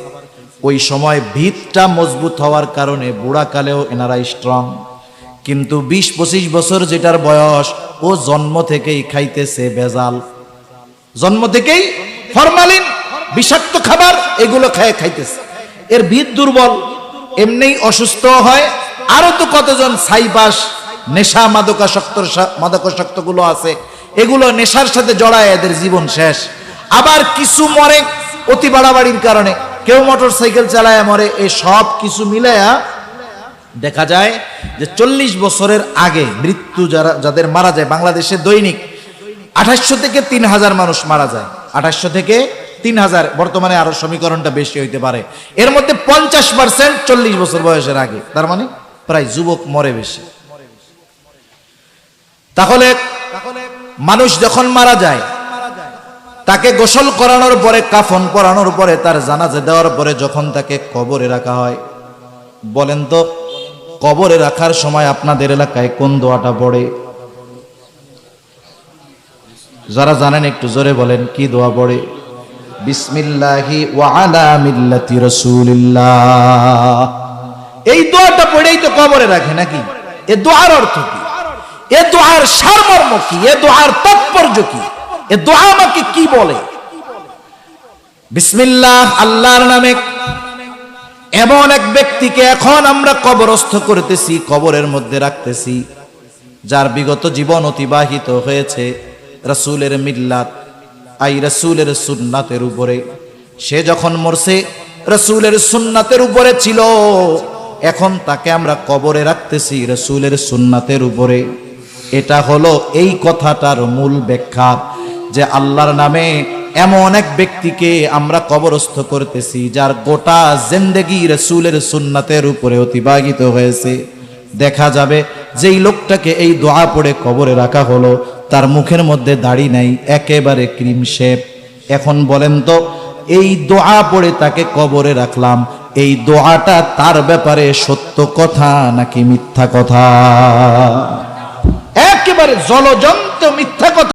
[SPEAKER 1] ওই সময় ভিতটা মজবুত হওয়ার কারণে বুড়া কালেও এনারা স্ট্রং। কিন্তু 20-25 বছর যেটার বয়স, ও জন্ম থেকেই খাইতেছে ভেজাল, জন্ম থেকেই ফরমালিন, বিষাক্ত খাবার এগুলো খাইতেছে, এর ভিত দুর্বল, এমনিই অসুস্থ হয়। আরো তো কতজন সাইবাস, নেশা মাদকাসক্ত গুলো আছে, এগুলো নেশার সাথে জড়ায় এদের জীবন শেষ। আবার কিছু মরে অতি বাড়াবাড়ির কারণে, কেউ মোটর সাইকেল চালায় মরে। এই সব কিছু মিলায়া দেখা যায় যে 40 বছরের আগে মৃত্যু যাদের মারা যায়, বাংলাদেশে দৈনিক 2800 থেকে 3000 মানুষ মারা যায়। 2800 থেকে 3000, বর্তমানে আরো সমীকরণটা বেশি হইতে পারে। এর মধ্যে 50% 40 বছর বয়সের আগে, তার মানে প্রায় যুবক মরে বেশি। তাহলে মানুষ যখন মারা যায়, তাকে গোসল করানোর পরে, কাফন পরানোর পরে, তার জানাজা দেওয়ার পরে যখন তাকে কবরে রাখা হয়, বলেন তো কবরে রাখার সময় আপনাদের এলাকায় কোন দোয়াটা পড়ে? যারা জানেন একটু জোরে বলেন, কি দোয়া পড়ে? বিসমিল্লাহি ওয়া আলা মিল্লাতি রাসূলিল্লাহ। এই দোয়াটা পড়েই তো কবরে রাখে নাকি? এ দোয়ার অর্থ কি? এ দোয়ার সারমর্ম কি? এ দোয়ার তাৎপর্য কি? এ দোয়া আমাকে কি বলে? বিসমিল্লাহ, আল্লাহর নামে। এমন এক ব্যক্তিকে এখন আমরা কবরস্থ করতেছি, কবরের মধ্যে রাখতেছি, যার বিগত জীবন অতিবাহিত হয়েছে রাসূলের মিল্লাত, আই রাসূলের সুন্নাতের উপরে। সে যখন মরছে রাসূলের সুন্নাতের উপরে ছিল, এখন তাকে আমরা কবরে রাখতেছি রাসূলের সুন্নাতের উপরে। এটা হলো এই কথাটার মূল ব্যাখ্যা, যে আল্লাহর নামে এমন এক ব্যক্তিকে আমরা কবরস্থ করতেছি যার গোটা জিন্দেগি রাসূলের সুন্নাতের উপরে অতিবাহিত হয়েছে। দেখা যাবে যেই লোকটাকে এই দোয়া পড়ে কবরে রাখা হলো, তার মুখের মধ্যে দাড়ি নাই, একেবারে ক্রিম শেপ। এখন বলেন তো, এই দোয়া পড়ে তাকে কবরে রাখলাম, এই দোয়াটা তার ব্যাপারে সত্য কথা নাকি মিথ্যা কথা? একেবারে জলজন্ত মিথ্যা কথা।